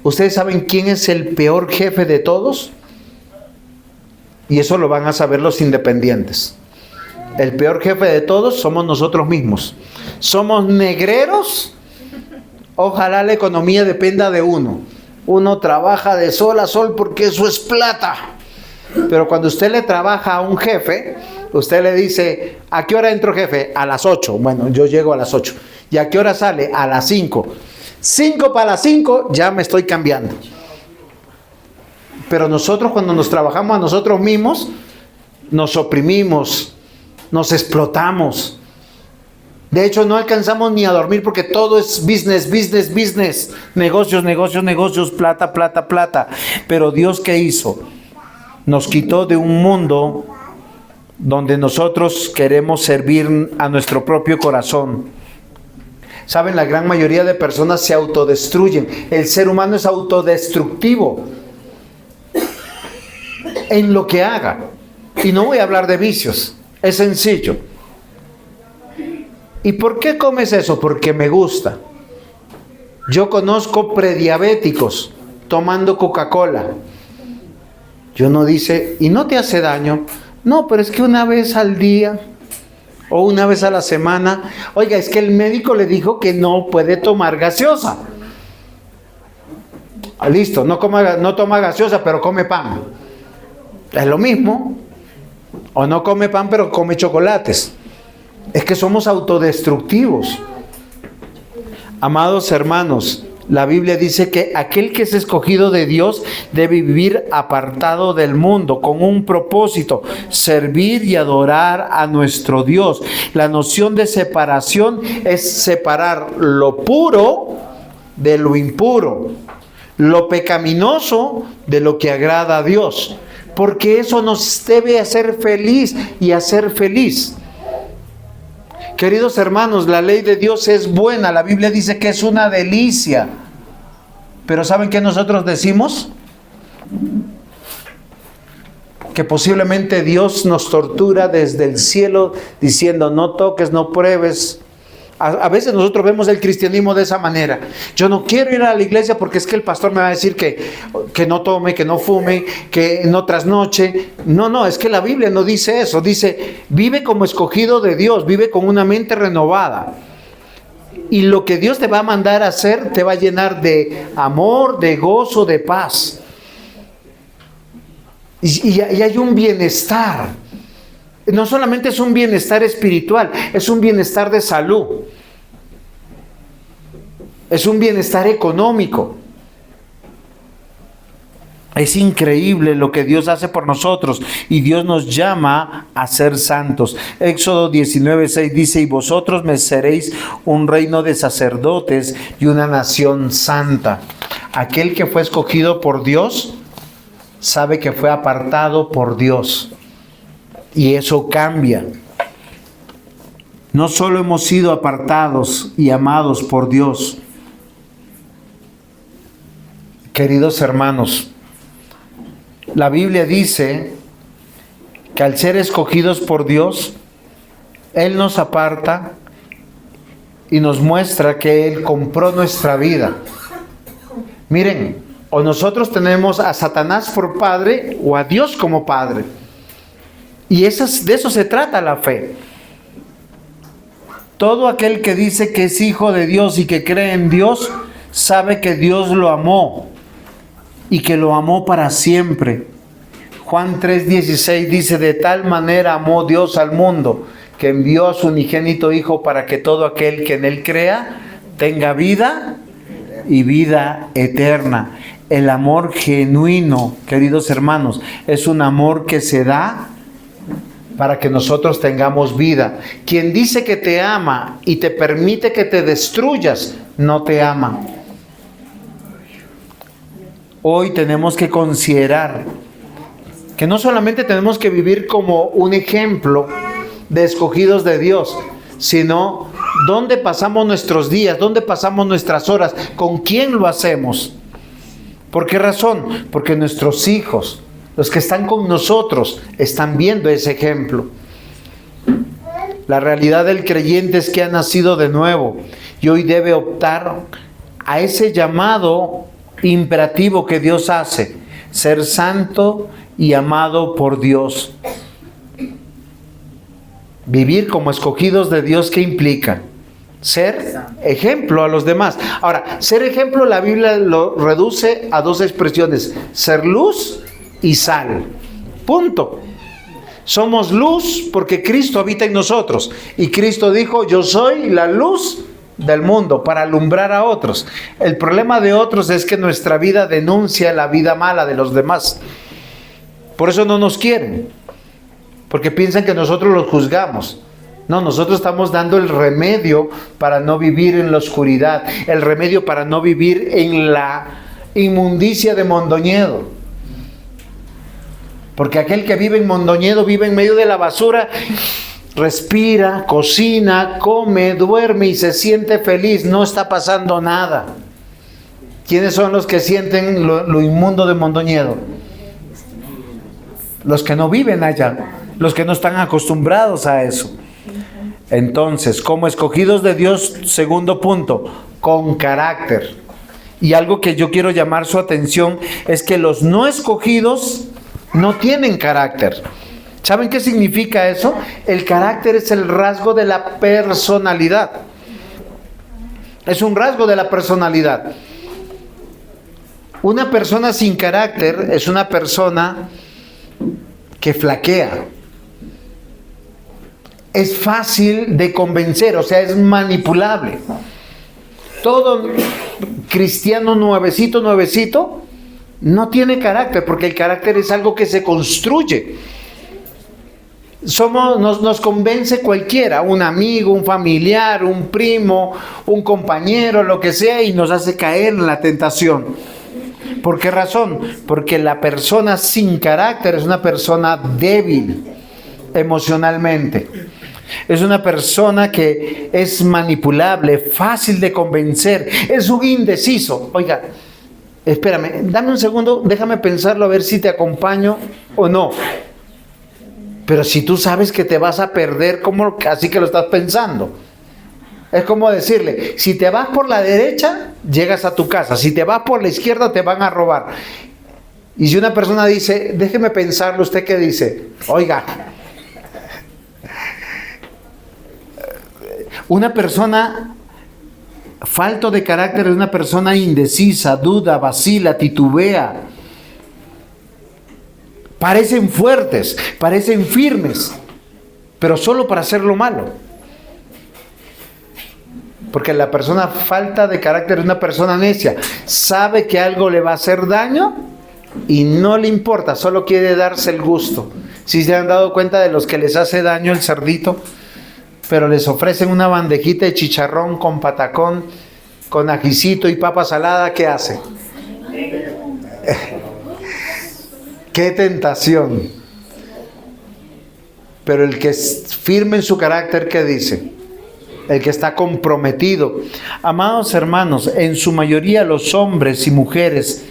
¿Ustedes saben quién es el peor jefe de todos? Y eso lo van a saber los independientes. El peor jefe de todos somos nosotros mismos. Somos negreros. Ojalá la economía dependa de uno. Uno trabaja de sol a sol porque eso es plata. Pero cuando usted le trabaja a un jefe, usted le dice: ¿a qué hora entro, jefe? A las 8. Bueno, yo llego a las 8. ¿Y a qué hora sale? A las 5. 5 para las 5, ya me estoy cambiando. Pero nosotros, cuando nos trabajamos a nosotros mismos, nos oprimimos, nos explotamos. De hecho, no alcanzamos ni a dormir porque todo es business, business, business. Negocios, negocios, negocios, plata, plata, plata. Pero Dios, ¿qué hizo? Nos quitó de un mundo donde nosotros queremos servir a nuestro propio corazón. Saben, la gran mayoría de personas se autodestruyen. El ser humano es autodestructivo en lo que haga. Y no voy a hablar de vicios. Es sencillo. ¿Y por qué comes eso? Porque me gusta. Yo conozco prediabéticos tomando Coca-Cola. Yo no dice, ¿y no te hace daño? No, pero es que una vez al día o una vez a la semana. Oiga, es que el médico le dijo que no puede tomar gaseosa. Listo, no toma gaseosa, pero come pan. Es lo mismo. O no come pan, pero come chocolates. Es que somos autodestructivos. Amados hermanos, la Biblia dice que aquel que es escogido de Dios debe vivir apartado del mundo, con un propósito: servir y adorar a nuestro Dios. La noción de separación es separar lo puro de lo impuro, lo pecaminoso de lo que agrada a Dios, porque eso nos debe hacer feliz y hacer feliz. Queridos hermanos, la ley de Dios es buena. La Biblia dice que es una delicia. Pero ¿saben qué nosotros decimos? Que posiblemente Dios nos tortura desde el cielo diciendo: no toques, no pruebes. A veces nosotros vemos el cristianismo de esa manera. Yo no quiero ir a la iglesia porque es que el pastor me va a decir que no tome, que no fume, que no trasnoche. No, es que la Biblia no dice eso. Dice: vive como escogido de Dios, vive con una mente renovada. Y lo que Dios te va a mandar a hacer te va a llenar de amor, de gozo, de paz. Y hay un bienestar. No solamente es un bienestar espiritual, es un bienestar de salud. Es un bienestar económico. Es increíble lo que Dios hace por nosotros, y Dios nos llama a ser santos. Éxodo 19:6 dice: y vosotros me seréis un reino de sacerdotes y una nación santa. Aquel que fue escogido por Dios sabe que fue apartado por Dios. Y eso cambia. No solo hemos sido apartados y amados por Dios. Queridos hermanos, la Biblia dice que al ser escogidos por Dios, Él nos aparta y nos muestra que Él compró nuestra vida. Miren, o nosotros tenemos a Satanás por padre o a Dios como padre. Y de eso se trata la fe. Todo aquel que dice que es hijo de Dios y que cree en Dios, sabe que Dios lo amó. y que lo amó para siempre. Juan 3:16 dice: de tal manera amó Dios al mundo, que envió a su unigénito Hijo para que todo aquel que en Él crea tenga vida y vida eterna. El amor genuino, queridos hermanos, es un amor que se da para que nosotros tengamos vida. Quien dice que te ama y te permite que te destruyas, no te ama. Hoy tenemos que considerar que no solamente tenemos que vivir como un ejemplo de escogidos de Dios, sino dónde pasamos nuestros días, dónde pasamos nuestras horas, con quién lo hacemos. ¿Por qué razón? Porque nuestros hijos, los que están con nosotros, están viendo ese ejemplo. La realidad del creyente es que ha nacido de nuevo y hoy debe optar a ese llamado imperativo que Dios hace: ser santo y amado por Dios. Vivir como escogidos de Dios, ¿qué implica? Ser ejemplo a los demás. Ahora, ser ejemplo, la Biblia lo reduce a dos expresiones: ser luz y sal. Punto. Somos luz porque Cristo habita en nosotros. Y Cristo dijo: yo soy la luz del mundo, para alumbrar a otros. El problema de otros es que nuestra vida denuncia la vida mala de los demás. Por eso no nos quieren, porque piensan que nosotros los juzgamos. No, nosotros estamos dando el remedio para no vivir en la oscuridad, el remedio para no vivir en la inmundicia de Mondoñedo. Porque aquel que vive en Mondoñedo vive en medio de la basura, respira, cocina, come, duerme y se siente feliz, no está pasando nada. ¿Quiénes son los que sienten lo inmundo de Mondoñedo? Los que no viven allá, los que no están acostumbrados a eso. Entonces, como escogidos de Dios, segundo punto, con carácter. Y algo que yo quiero llamar su atención es que los no escogidos no tienen carácter. ¿Saben qué significa eso? El carácter es el rasgo de la personalidad. Es un rasgo de la personalidad. Una persona sin carácter es una persona que flaquea. Es fácil de convencer, o sea, es manipulable. Todo cristiano nuevecito no tiene carácter, porque el carácter es algo que se construye. Nos convence cualquiera, un amigo, un familiar, un primo, un compañero, lo que sea, y nos hace caer en la tentación. ¿Por qué razón? Porque la persona sin carácter es una persona débil emocionalmente. Es una persona que es manipulable, fácil de convencer, es un indeciso. Oiga, espérame, dame un segundo, déjame pensarlo a ver si te acompaño o no. Pero si tú sabes que te vas a perder, ¿cómo así que lo estás pensando? Es como decirle: si te vas por la derecha, llegas a tu casa. Si te vas por la izquierda, te van a robar. Y si una persona dice: déjeme pensarlo, ¿usted qué dice? Oiga, una persona falto de carácter es una persona indecisa, duda, vacila, titubea. Parecen fuertes, parecen firmes, pero solo para hacer lo malo. Porque la persona falta de carácter es una persona necia. Sabe que algo le va a hacer daño y no le importa, solo quiere darse el gusto. Si se han dado cuenta de los que les hace daño el cerdito, pero les ofrecen una bandejita de chicharrón con patacón, con ajicito y papa salada, ¿qué hace? ¡Qué tentación! Pero el que es firme en su carácter, ¿qué dice? El que está comprometido. Amados hermanos, en su mayoría los hombres y mujeres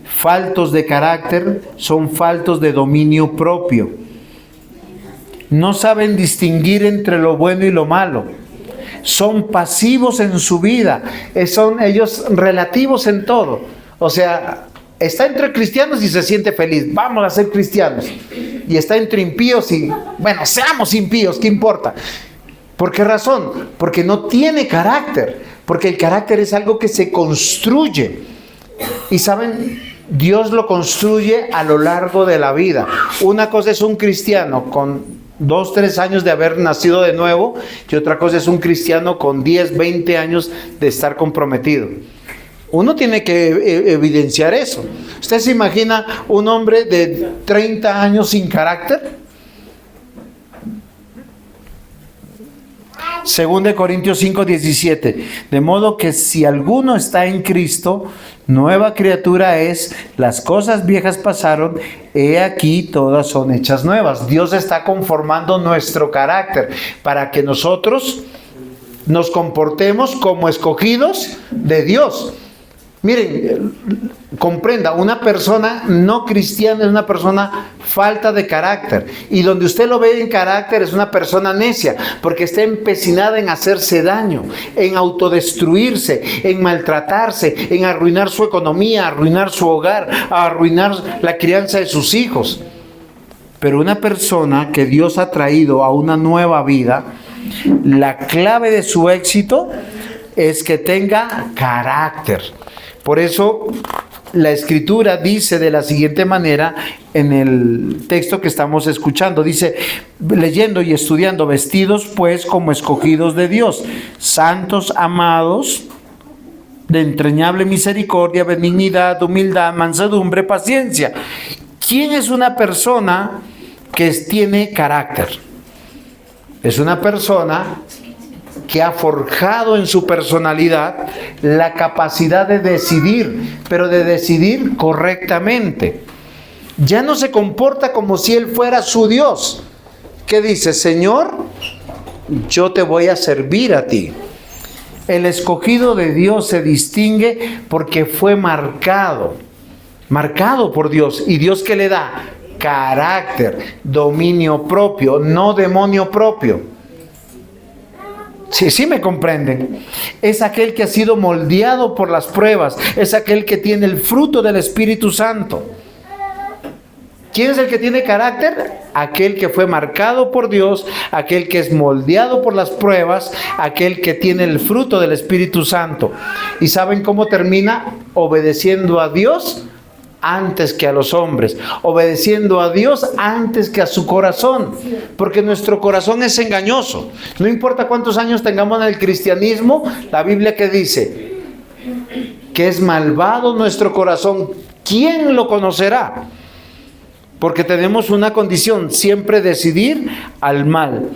faltos de carácter son faltos de dominio propio. No saben distinguir entre lo bueno y lo malo. Son pasivos en su vida. Son ellos relativos en todo. O sea, está entre cristianos y se siente feliz. Vamos a ser cristianos. Y está entre impíos y, bueno, seamos impíos, ¿qué importa? ¿Por qué razón? Porque no tiene carácter. Porque el carácter es algo que se construye. Y saben, Dios lo construye a lo largo de la vida. Una cosa es un cristiano con 2, 3 años de haber nacido de nuevo, y otra cosa es un cristiano con 10, 20 años de estar comprometido. Uno tiene que evidenciar eso. ¿Usted se imagina un hombre de 30 años sin carácter? 2 Corintios 5:17. De modo que si alguno está en Cristo, nueva criatura es, las cosas viejas pasaron, he aquí todas son hechas nuevas. Dios está conformando nuestro carácter para que nosotros nos comportemos como escogidos de Dios. Miren, comprenda, una persona no cristiana es una persona falta de carácter. Y donde usted lo ve en carácter es una persona necia, porque está empecinada en hacerse daño, en autodestruirse, en maltratarse, en arruinar su economía, arruinar su hogar, arruinar la crianza de sus hijos. Pero una persona que Dios ha traído a una nueva vida, la clave de su éxito es que tenga carácter. Por eso la Escritura dice de la siguiente manera en el texto que estamos escuchando. Dice, leyendo y estudiando, vestidos pues como escogidos de Dios, santos, amados, de entrañable misericordia, benignidad, humildad, mansedumbre, paciencia. ¿Quién es una persona que tiene carácter? Es una persona que ha forjado en su personalidad la capacidad de decidir, pero de decidir correctamente. Ya no se comporta como si él fuera su Dios. ¿Qué dice? Señor, yo te voy a servir a ti. El escogido de Dios se distingue porque fue marcado por Dios. ¿Y Dios qué le da? Carácter, dominio propio, no demonio propio. Sí me comprenden. Es aquel que ha sido moldeado por las pruebas. Es aquel que tiene el fruto del Espíritu Santo. ¿Quién es el que tiene carácter? Aquel que fue marcado por Dios, aquel que es moldeado por las pruebas, aquel que tiene el fruto del Espíritu Santo. ¿Y saben cómo termina? Obedeciendo a Dios antes que a los hombres, obedeciendo a Dios antes que a su corazón, porque nuestro corazón es engañoso. No importa cuántos años tengamos en el cristianismo, la Biblia que dice que es malvado nuestro corazón, ¿quién lo conocerá? Porque tenemos una condición, siempre decidir al mal,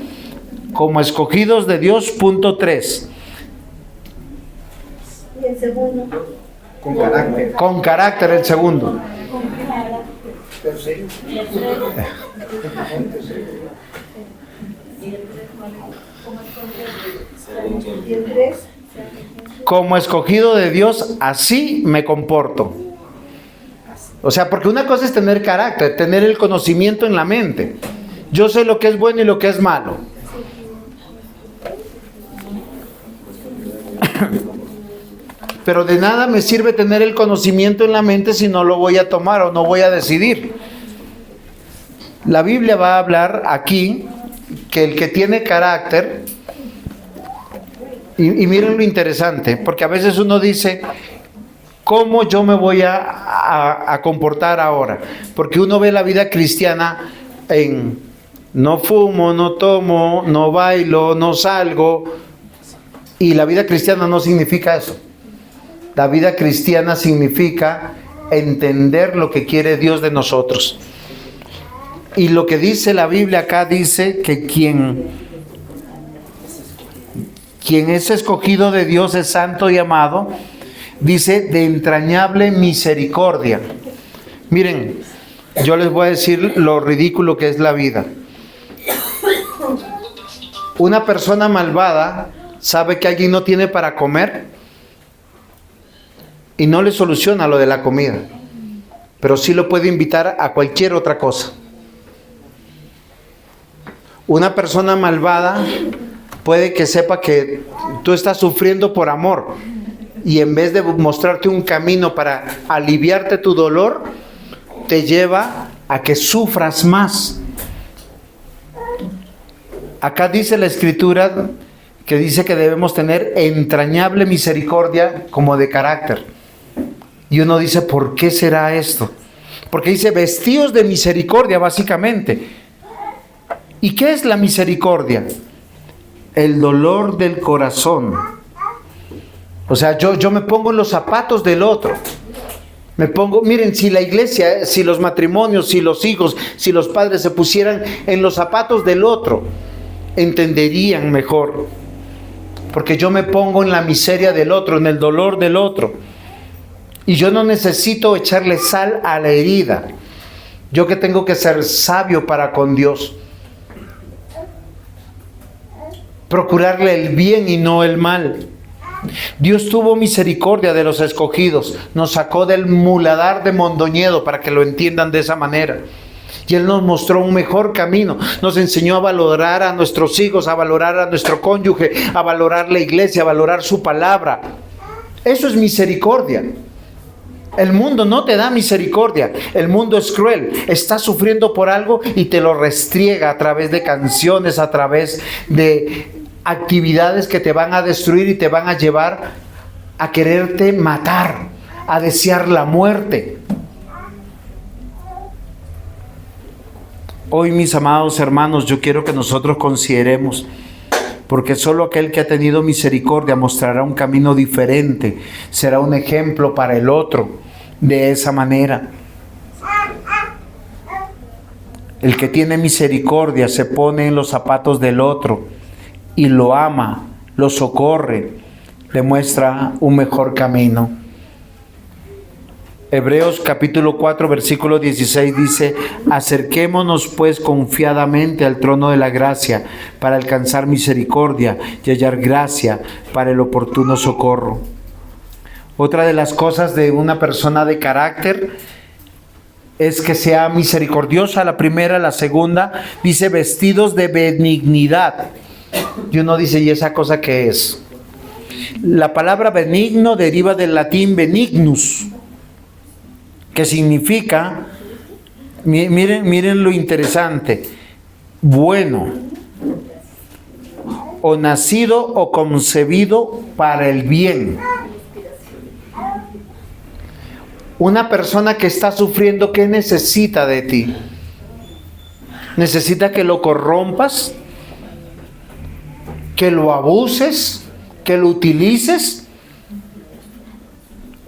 como escogidos de Dios. Punto 3. Y el segundo. Con carácter. Con carácter el segundo. Tercero. Y el 3. Como escogido de Dios, así me comporto. O sea, porque una cosa es tener carácter, tener el conocimiento en la mente. Yo sé lo que es bueno y lo que es malo. Pero de nada me sirve tener el conocimiento en la mente si no lo voy a tomar o no voy a decidir. La Biblia va a hablar aquí que el que tiene carácter, y miren lo interesante, porque a veces uno dice, ¿cómo yo me voy a comportar ahora? Porque uno ve la vida cristiana en no fumo, no tomo, no bailo, no salgo, y la vida cristiana no significa eso. La vida cristiana significa entender lo que quiere Dios de nosotros. Y lo que dice la Biblia acá dice que quien es escogido de Dios es santo y amado, dice de entrañable misericordia. Miren, yo les voy a decir lo ridículo que es la vida. Una persona malvada sabe que alguien no tiene para comer y no le soluciona lo de la comida, pero sí lo puede invitar a cualquier otra cosa. Una persona malvada puede que sepa que tú estás sufriendo por amor y en vez de mostrarte un camino para aliviarte tu dolor, te lleva a que sufras más. Acá dice la Escritura que dice que debemos tener entrañable misericordia como de carácter. Y uno dice, ¿por qué será esto? Porque dice, vestidos de misericordia, básicamente. ¿Y qué es la misericordia? El dolor del corazón. O sea, yo me pongo en los zapatos del otro. Me pongo, miren, si la iglesia, si los matrimonios, si los hijos, si los padres se pusieran en los zapatos del otro, entenderían mejor. Porque yo me pongo en la miseria del otro, en el dolor del otro. Y yo no necesito echarle sal a la herida. Yo que tengo que ser sabio para con Dios. Procurarle el bien y no el mal. Dios tuvo misericordia de los escogidos. Nos sacó del muladar de Mondoñedo, para que lo entiendan de esa manera. Y Él nos mostró un mejor camino. Nos enseñó a valorar a nuestros hijos, a valorar a nuestro cónyuge, a valorar la iglesia, a valorar su palabra. Eso es misericordia. El mundo no te da misericordia. El mundo es cruel. Estás sufriendo por algo y te lo restriega a través de canciones, a través de actividades que te van a destruir y te van a llevar a quererte matar, a desear la muerte. Hoy, mis amados hermanos, yo quiero que nosotros consideremos, porque solo aquel que ha tenido misericordia mostrará un camino diferente, será un ejemplo para el otro de esa manera. El que tiene misericordia se pone en los zapatos del otro y lo ama, lo socorre, le muestra un mejor camino. Hebreos capítulo 4 versículo 16 dice: acerquémonos pues confiadamente al trono de la gracia para alcanzar misericordia y hallar gracia para el oportuno socorro. Otra de las cosas de una persona de carácter es que sea misericordiosa. La primera. La segunda dice vestidos de benignidad. Y uno dice, ¿y esa cosa qué es? La palabra benigno deriva del latín benignus, que significa, miren lo interesante, bueno, o nacido o concebido para el bien. Una persona que está sufriendo, ¿qué necesita de ti? ¿Necesita que lo corrompas? ¿Que lo abuses? ¿Que lo utilices?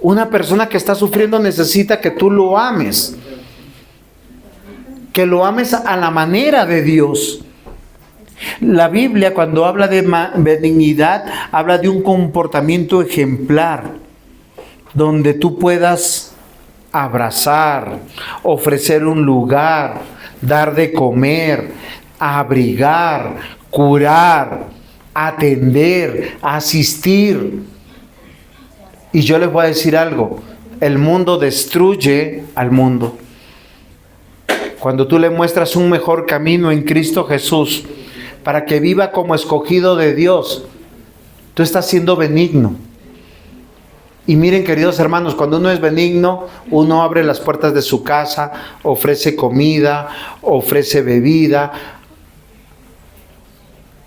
Una persona que está sufriendo necesita que tú lo ames. Que lo ames a la manera de Dios. La Biblia, cuando habla de benignidad, habla de un comportamiento ejemplar, donde tú puedas abrazar, ofrecer un lugar, dar de comer, abrigar, curar, atender, asistir. Y yo les voy a decir algo: el mundo destruye al mundo. Cuando tú le muestras un mejor camino en Cristo Jesús para que viva como escogido de Dios, tú estás siendo benigno. Y miren, queridos hermanos, cuando uno es benigno, uno abre las puertas de su casa, ofrece comida, ofrece bebida,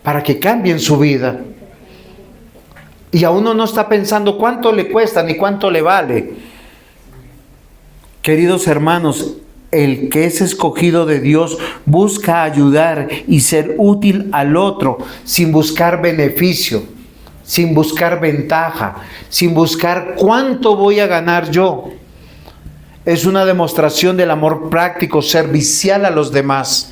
para que cambien su vida. Y a uno no está pensando cuánto le cuesta ni cuánto le vale. Queridos hermanos, el que es escogido de Dios busca ayudar y ser útil al otro sin buscar beneficio, sin buscar ventaja, sin buscar cuánto voy a ganar yo. Es una demostración del amor práctico, servicial a los demás.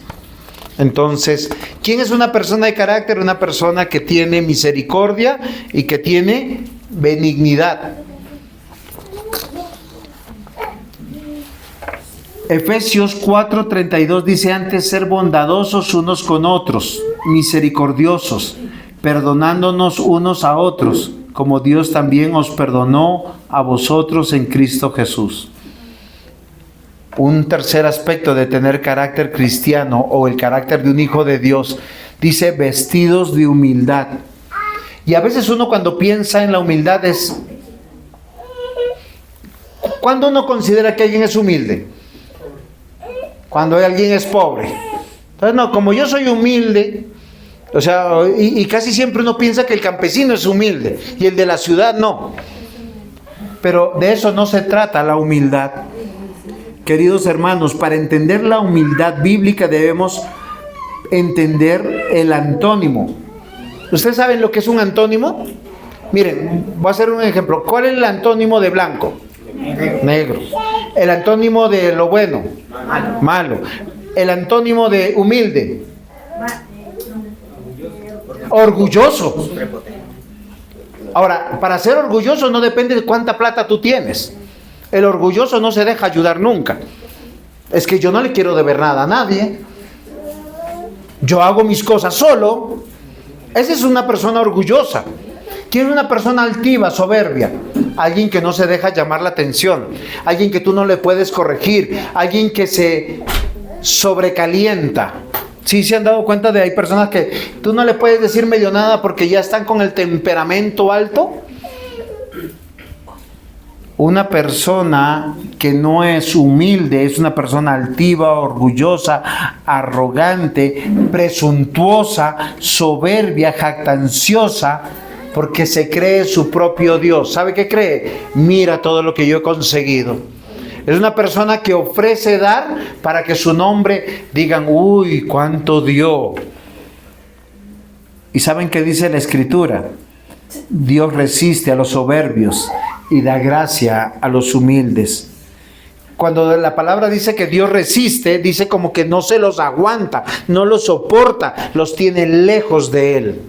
Entonces, ¿quién es una persona de carácter? Una persona que tiene misericordia y que tiene benignidad. Efesios 4:32 dice: antes ser bondadosos unos con otros, misericordiosos, perdonándonos unos a otros, como Dios también os perdonó a vosotros en Cristo Jesús. Un tercer aspecto de tener carácter cristiano o el carácter de un hijo de Dios, dice vestidos de humildad. Y a veces uno, cuando piensa en la humildad, es... ¿cuándo uno considera que alguien es humilde? Cuando alguien es pobre. Entonces, no, como yo soy humilde, o sea, y casi siempre uno piensa que el campesino es humilde y el de la ciudad no. Pero de eso no se trata la humildad. Queridos hermanos, para entender la humildad bíblica debemos entender el antónimo. ¿Ustedes saben lo que es un antónimo? Miren, voy a hacer un ejemplo. ¿Cuál es el antónimo de blanco? Negro. El antónimo de lo bueno. Malo. El antónimo de humilde. Orgulloso. Ahora, para ser orgulloso no depende de cuánta plata tú tienes. El orgulloso no se deja ayudar nunca. Es que yo no le quiero deber nada a nadie. Yo hago mis cosas solo. Esa es una persona orgullosa. ¿Quién es una persona altiva, soberbia? Alguien que no se deja llamar la atención. Alguien que tú no le puedes corregir. Alguien que se sobrecalienta. ¿Sí se han dado cuenta de hay personas que tú no le puedes decir medio nada porque ya están con el temperamento alto? Una persona que no es humilde es una persona altiva, orgullosa, arrogante, presuntuosa, soberbia, jactanciosa, porque se cree su propio Dios. ¿Sabe qué cree? Mira todo lo que yo he conseguido. Es una persona que ofrece dar para que su nombre digan, uy, cuánto dio. ¿Y saben qué dice la Escritura? Dios resiste a los soberbios y da gracia a los humildes. Cuando la palabra dice que Dios resiste, dice como que no se los aguanta, no los soporta, los tiene lejos de Él.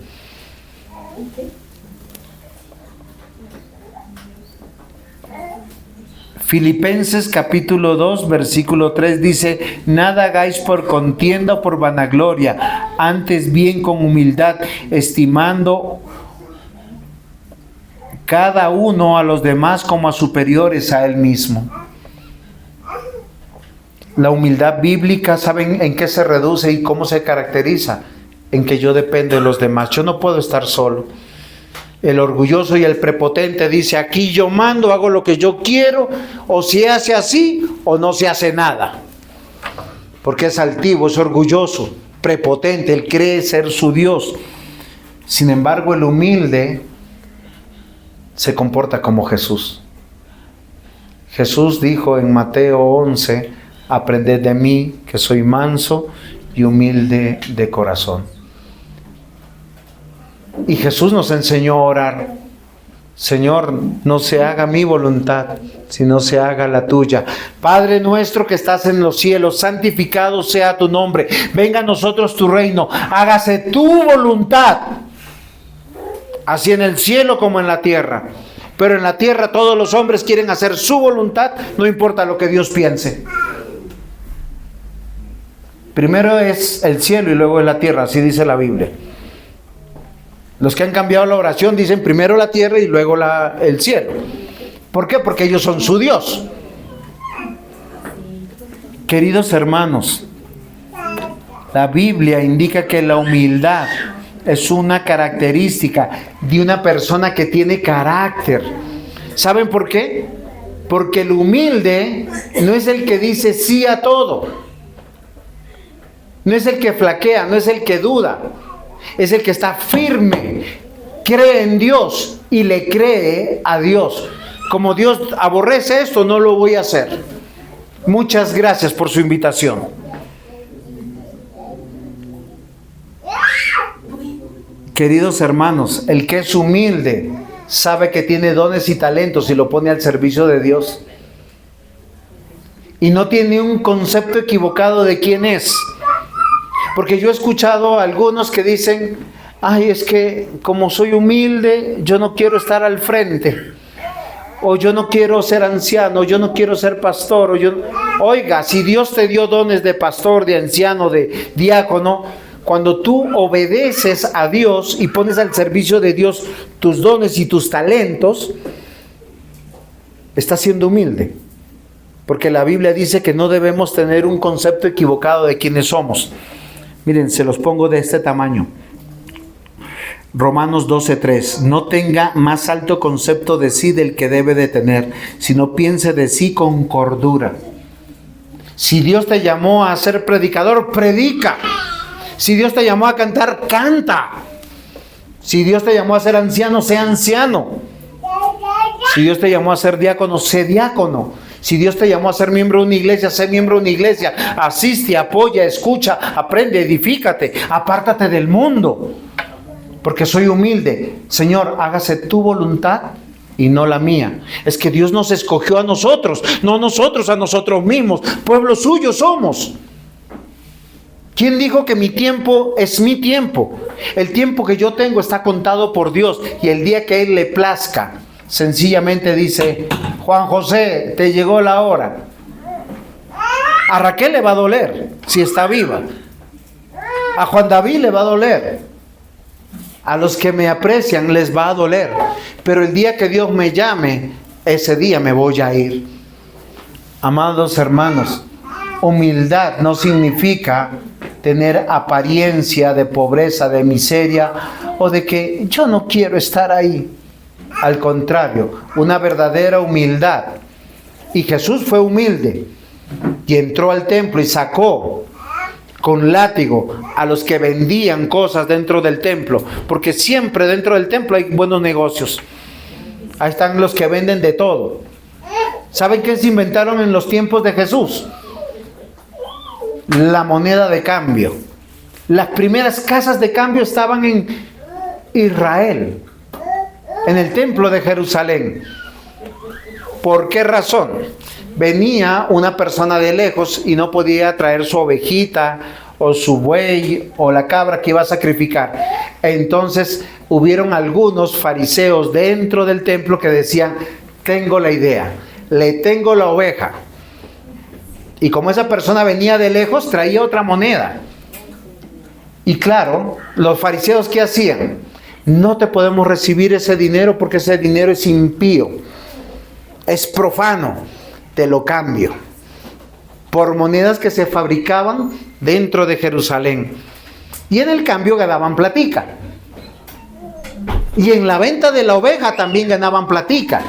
Filipenses capítulo 2, versículo 3 dice, nada hagáis por contienda o por vanagloria, antes bien con humildad, estimando cada uno a los demás como a superiores a él mismo. La humildad bíblica, ¿saben en qué se reduce y cómo se caracteriza? En que yo dependo de los demás. Yo no puedo estar solo. El orgulloso y el prepotente dice, aquí yo mando, hago lo que yo quiero, o se hace así o no se hace nada. Porque es altivo, es orgulloso, prepotente, él cree ser su Dios. Sin embargo, el humilde se comporta como Jesús. Jesús dijo en Mateo 11, aprended de mí, que soy manso y humilde de corazón. Y Jesús nos enseñó a orar. Señor, no se haga mi voluntad, sino se haga la tuya. Padre nuestro que estás en los cielos, santificado sea tu nombre. Venga a nosotros tu reino. Hágase tu voluntad, así en el cielo como en la tierra. Pero en la tierra todos los hombres quieren hacer su voluntad, no importa lo que Dios piense. Primero es el cielo y luego es la tierra, así dice la Biblia. Los que han cambiado la oración dicen primero la tierra y luego el cielo. ¿Por qué? Porque ellos son su Dios. Queridos hermanos, la Biblia indica que la humildad es una característica de una persona que tiene carácter. ¿Saben por qué? Porque el humilde no es el que dice sí a todo. No es el que flaquea, no es el que duda. Es el que está firme, cree en Dios y le cree a Dios. Como Dios aborrece esto, no lo voy a hacer. Muchas gracias por su invitación. Queridos hermanos, el que es humilde sabe que tiene dones y talentos y lo pone al servicio de Dios. Y no tiene un concepto equivocado de quién es. Porque yo he escuchado a algunos que dicen, ay, es que como soy humilde, yo no quiero estar al frente. O yo no quiero ser anciano, yo no quiero ser pastor. Oiga, si Dios te dio dones de pastor, de anciano, de diácono, cuando tú obedeces a Dios y pones al servicio de Dios tus dones y tus talentos, estás siendo humilde. Porque la Biblia dice que no debemos tener un concepto equivocado de quiénes somos. Miren, se los pongo de este tamaño. Romanos 12:3. No tenga más alto concepto de sí del que debe de tener, sino piense de sí con cordura. Si Dios te llamó a ser predicador, predica. Si Dios te llamó a cantar, canta. Si Dios te llamó a ser anciano, sea anciano. Si Dios te llamó a ser diácono, sé diácono. Si Dios te llamó a ser miembro de una iglesia, sé miembro de una iglesia. Asiste, apoya, escucha, aprende, edifícate, apártate del mundo. Porque soy humilde. Señor, hágase tu voluntad y no la mía. Es que Dios nos escogió a nosotros, no nosotros a nosotros mismos. Pueblo suyo somos. ¿Quién dijo que mi tiempo es mi tiempo? El tiempo que yo tengo está contado por Dios, y el día que a Él le plazca, sencillamente dice: Juan José, te llegó la hora. A Raquel le va a doler si está viva. A Juan David le va a doler. A los que me aprecian les va a doler. Pero el día que Dios me llame, ese día me voy a ir. Amados hermanos, humildad no significa tener apariencia de pobreza, de miseria, o de que yo no quiero estar ahí. Al contrario, una verdadera humildad. Y Jesús fue humilde y entró al templo y sacó con látigo a los que vendían cosas dentro del templo, porque siempre dentro del templo hay buenos negocios. Ahí están los que venden de todo. ¿Saben qué se inventaron en los tiempos de Jesús? La moneda de cambio. Las primeras casas de cambio estaban en Israel, en el templo de Jerusalén. ¿Por qué razón? Venía una persona de lejos y no podía traer su ovejita o su buey o la cabra que iba a sacrificar. Entonces hubieron algunos fariseos dentro del templo que decían: tengo la idea, le tengo la oveja. Y como esa persona venía de lejos, traía otra moneda. Y claro, los fariseos, ¿qué hacían? No te podemos recibir ese dinero porque ese dinero es impío, es profano. Te lo cambio por monedas que se fabricaban dentro de Jerusalén. Y en el cambio ganaban platica. Y en la venta de la oveja también ganaban platica.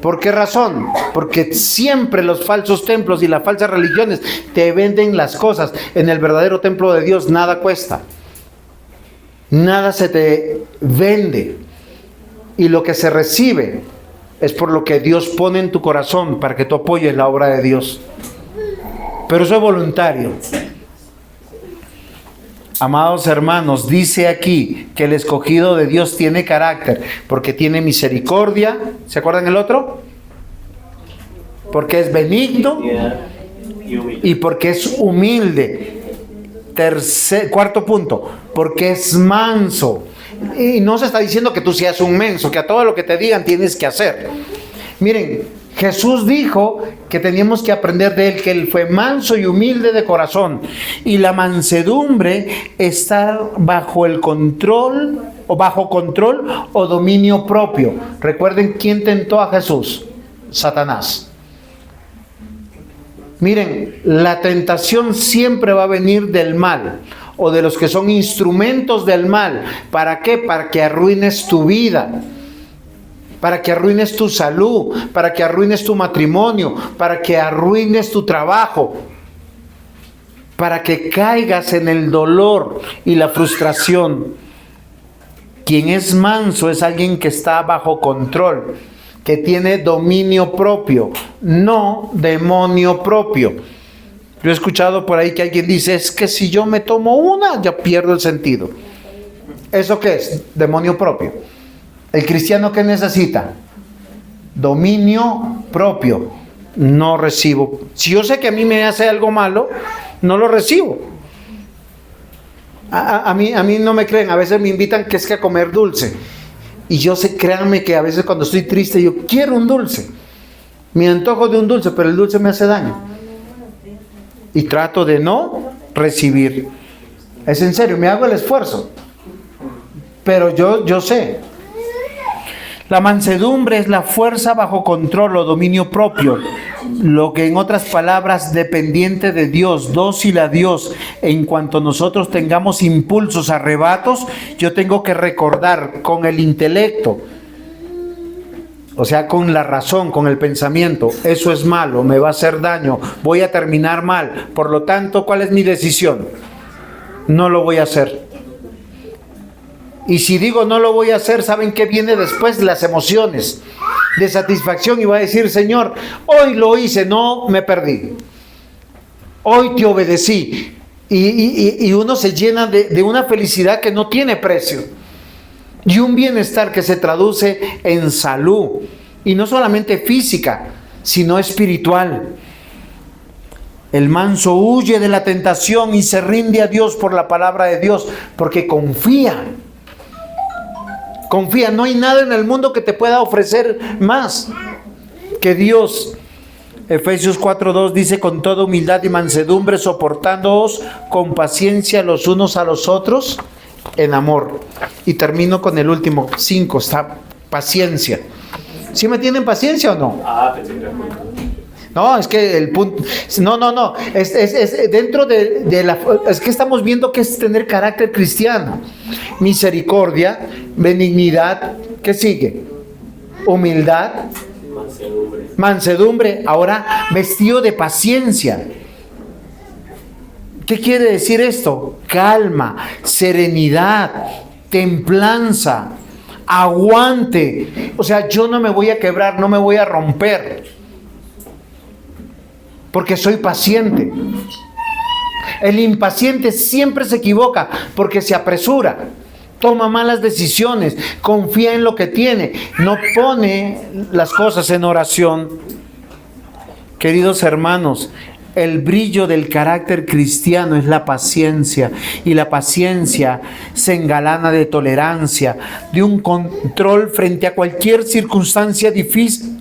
¿Por qué razón? Porque siempre los falsos templos y las falsas religiones te venden las cosas. En el verdadero templo de Dios nada cuesta. Nada se te vende. Y lo que se recibe es por lo que Dios pone en tu corazón para que tú apoyes la obra de Dios. Pero eso es voluntario. Amados hermanos, dice aquí que el escogido de Dios tiene carácter, porque tiene misericordia. ¿Se acuerdan el otro? Porque es benigno y porque es humilde. Cuarto punto, porque es manso. Y no se está diciendo que tú seas un menso, que a todo lo que te digan tienes que hacer. Miren, Jesús dijo que teníamos que aprender de Él, que Él fue manso y humilde de corazón. Y la mansedumbre está bajo el control, o bajo control o dominio propio. Recuerden quién tentó a Jesús: Satanás. Miren, la tentación siempre va a venir del mal, o de los que son instrumentos del mal. ¿Para qué? Para que arruines tu vida, para que arruines tu salud, para que arruines tu matrimonio, para que arruines tu trabajo, para que caigas en el dolor y la frustración. Quien es manso es alguien que está bajo control, que tiene dominio propio, no demonio propio. Yo he escuchado por ahí que alguien dice: es que si yo me tomo una, ya pierdo el sentido. ¿Eso qué es? Demonio propio. ¿El cristiano qué necesita? Dominio propio. No recibo. Si yo sé que a mí me hace algo malo, no lo recibo. A mí no me creen. A veces me invitan que es que a comer dulce. Y yo sé, créanme que a veces cuando estoy triste, yo quiero un dulce. Me antojo de un dulce, pero el dulce me hace daño. Y trato de no recibir. Es en serio, me hago el esfuerzo. Pero yo sé. La mansedumbre es la fuerza bajo control o dominio propio. Lo que en otras palabras, dependiente de Dios, dócil a Dios. En cuanto nosotros tengamos impulsos, arrebatos, yo tengo que recordar con el intelecto, o sea, con la razón, con el pensamiento: eso es malo, me va a hacer daño, voy a terminar mal. Por lo tanto, ¿cuál es mi decisión? No lo voy a hacer. Y si digo no lo voy a hacer, ¿saben qué viene después? Las emociones. de satisfacción y va a decir, Señor, hoy lo hice, no me perdí. Hoy te obedecí. Y uno se llena de una felicidad que no tiene precio. Y un bienestar que se traduce en salud. Y no solamente física, sino espiritual. El manso huye de la tentación y se rinde a Dios por la palabra de Dios, porque confía. Confía, no hay nada en el mundo que te pueda ofrecer más que Dios. Efesios 4:2 dice, con toda humildad y mansedumbre, soportándoos con paciencia los unos a los otros en amor. Y termino con el último, 5, está paciencia. ¿Sí me tienen paciencia o no? No, es que el punto, no, es dentro de la, es que estamos viendo que es tener carácter cristiano. Misericordia, benignidad, ¿qué sigue? Humildad, mansedumbre, ahora vestido de paciencia. ¿Qué quiere decir esto? Calma, serenidad, templanza, aguante. O sea, yo no me voy a quebrar, no me voy a romper, porque soy paciente. El impaciente siempre se equivoca porque se apresura, toma malas decisiones, confía en lo que tiene, no pone las cosas en oración. Queridos hermanos, el brillo del carácter cristiano es la paciencia, y la paciencia se engalana de tolerancia, de un control frente a cualquier circunstancia difícil.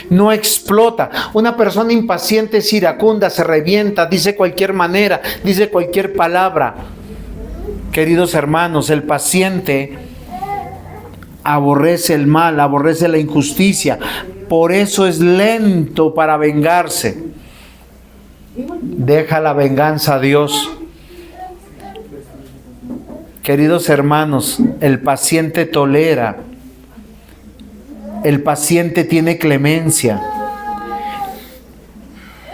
No explota. Una persona impaciente es iracunda, se revienta, dice cualquier manera, dice cualquier palabra. Queridos hermanos, el paciente aborrece el mal, aborrece la injusticia, por eso es lento para vengarse. Deja la venganza a Dios. Queridos hermanos, el paciente tolera. El paciente tiene clemencia.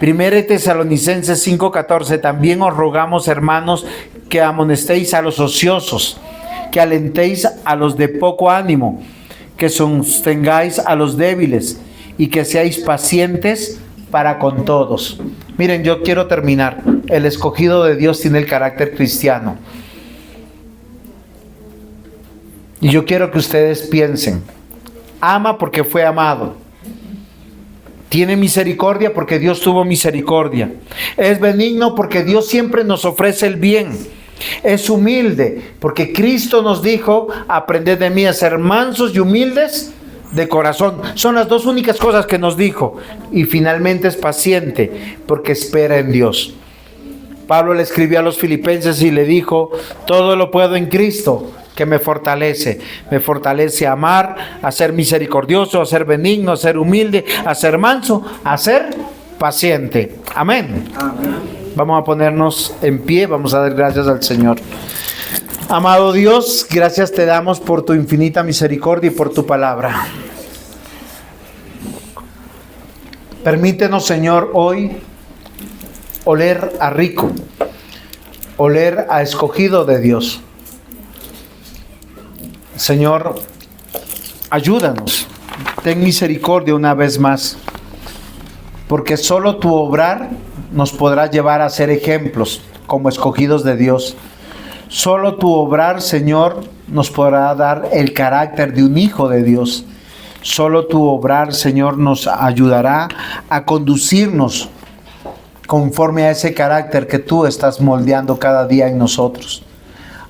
1 Tesalonicenses 5:14, también os rogamos, hermanos, que amonestéis a los ociosos, que alentéis a los de poco ánimo, que sostengáis a los débiles y que seáis pacientes para con todos. Miren, yo quiero terminar. El escogido de Dios tiene el carácter cristiano. Y yo quiero que ustedes piensen. Ama porque fue amado. Tiene misericordia porque Dios tuvo misericordia. Es benigno porque Dios siempre nos ofrece el bien. Es humilde porque Cristo nos dijo, aprended de mí a ser mansos y humildes de corazón. Son las dos únicas cosas que nos dijo. Y finalmente es paciente porque espera en Dios. Pablo le escribió a los filipenses y le dijo, todo lo puedo en Cristo que me fortalece a amar, a ser misericordioso, a ser benigno, a ser humilde, a ser manso, a ser paciente. Amén. Amén. Vamos a ponernos en pie, vamos a dar gracias al Señor. Amado Dios, gracias te damos por tu infinita misericordia y por tu palabra. Permítenos, Señor, hoy oler a rico, oler a escogido de Dios. Señor, ayúdanos, ten misericordia una vez más, porque solo tu obrar nos podrá llevar a ser ejemplos como escogidos de Dios. Solo tu obrar, Señor, nos podrá dar el carácter de un hijo de Dios. Solo tu obrar, Señor, nos ayudará a conducirnos conforme a ese carácter que tú estás moldeando cada día en nosotros.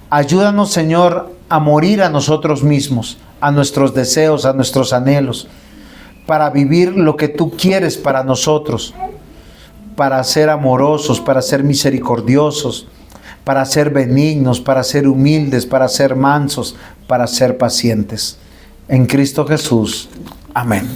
Ayúdanos, Señor, a morir a nosotros mismos, a nuestros deseos, a nuestros anhelos, para vivir lo que tú quieres para nosotros, para ser amorosos, para ser misericordiosos, para ser benignos, para ser humildes, para ser mansos, para ser pacientes. En Cristo Jesús. Amén.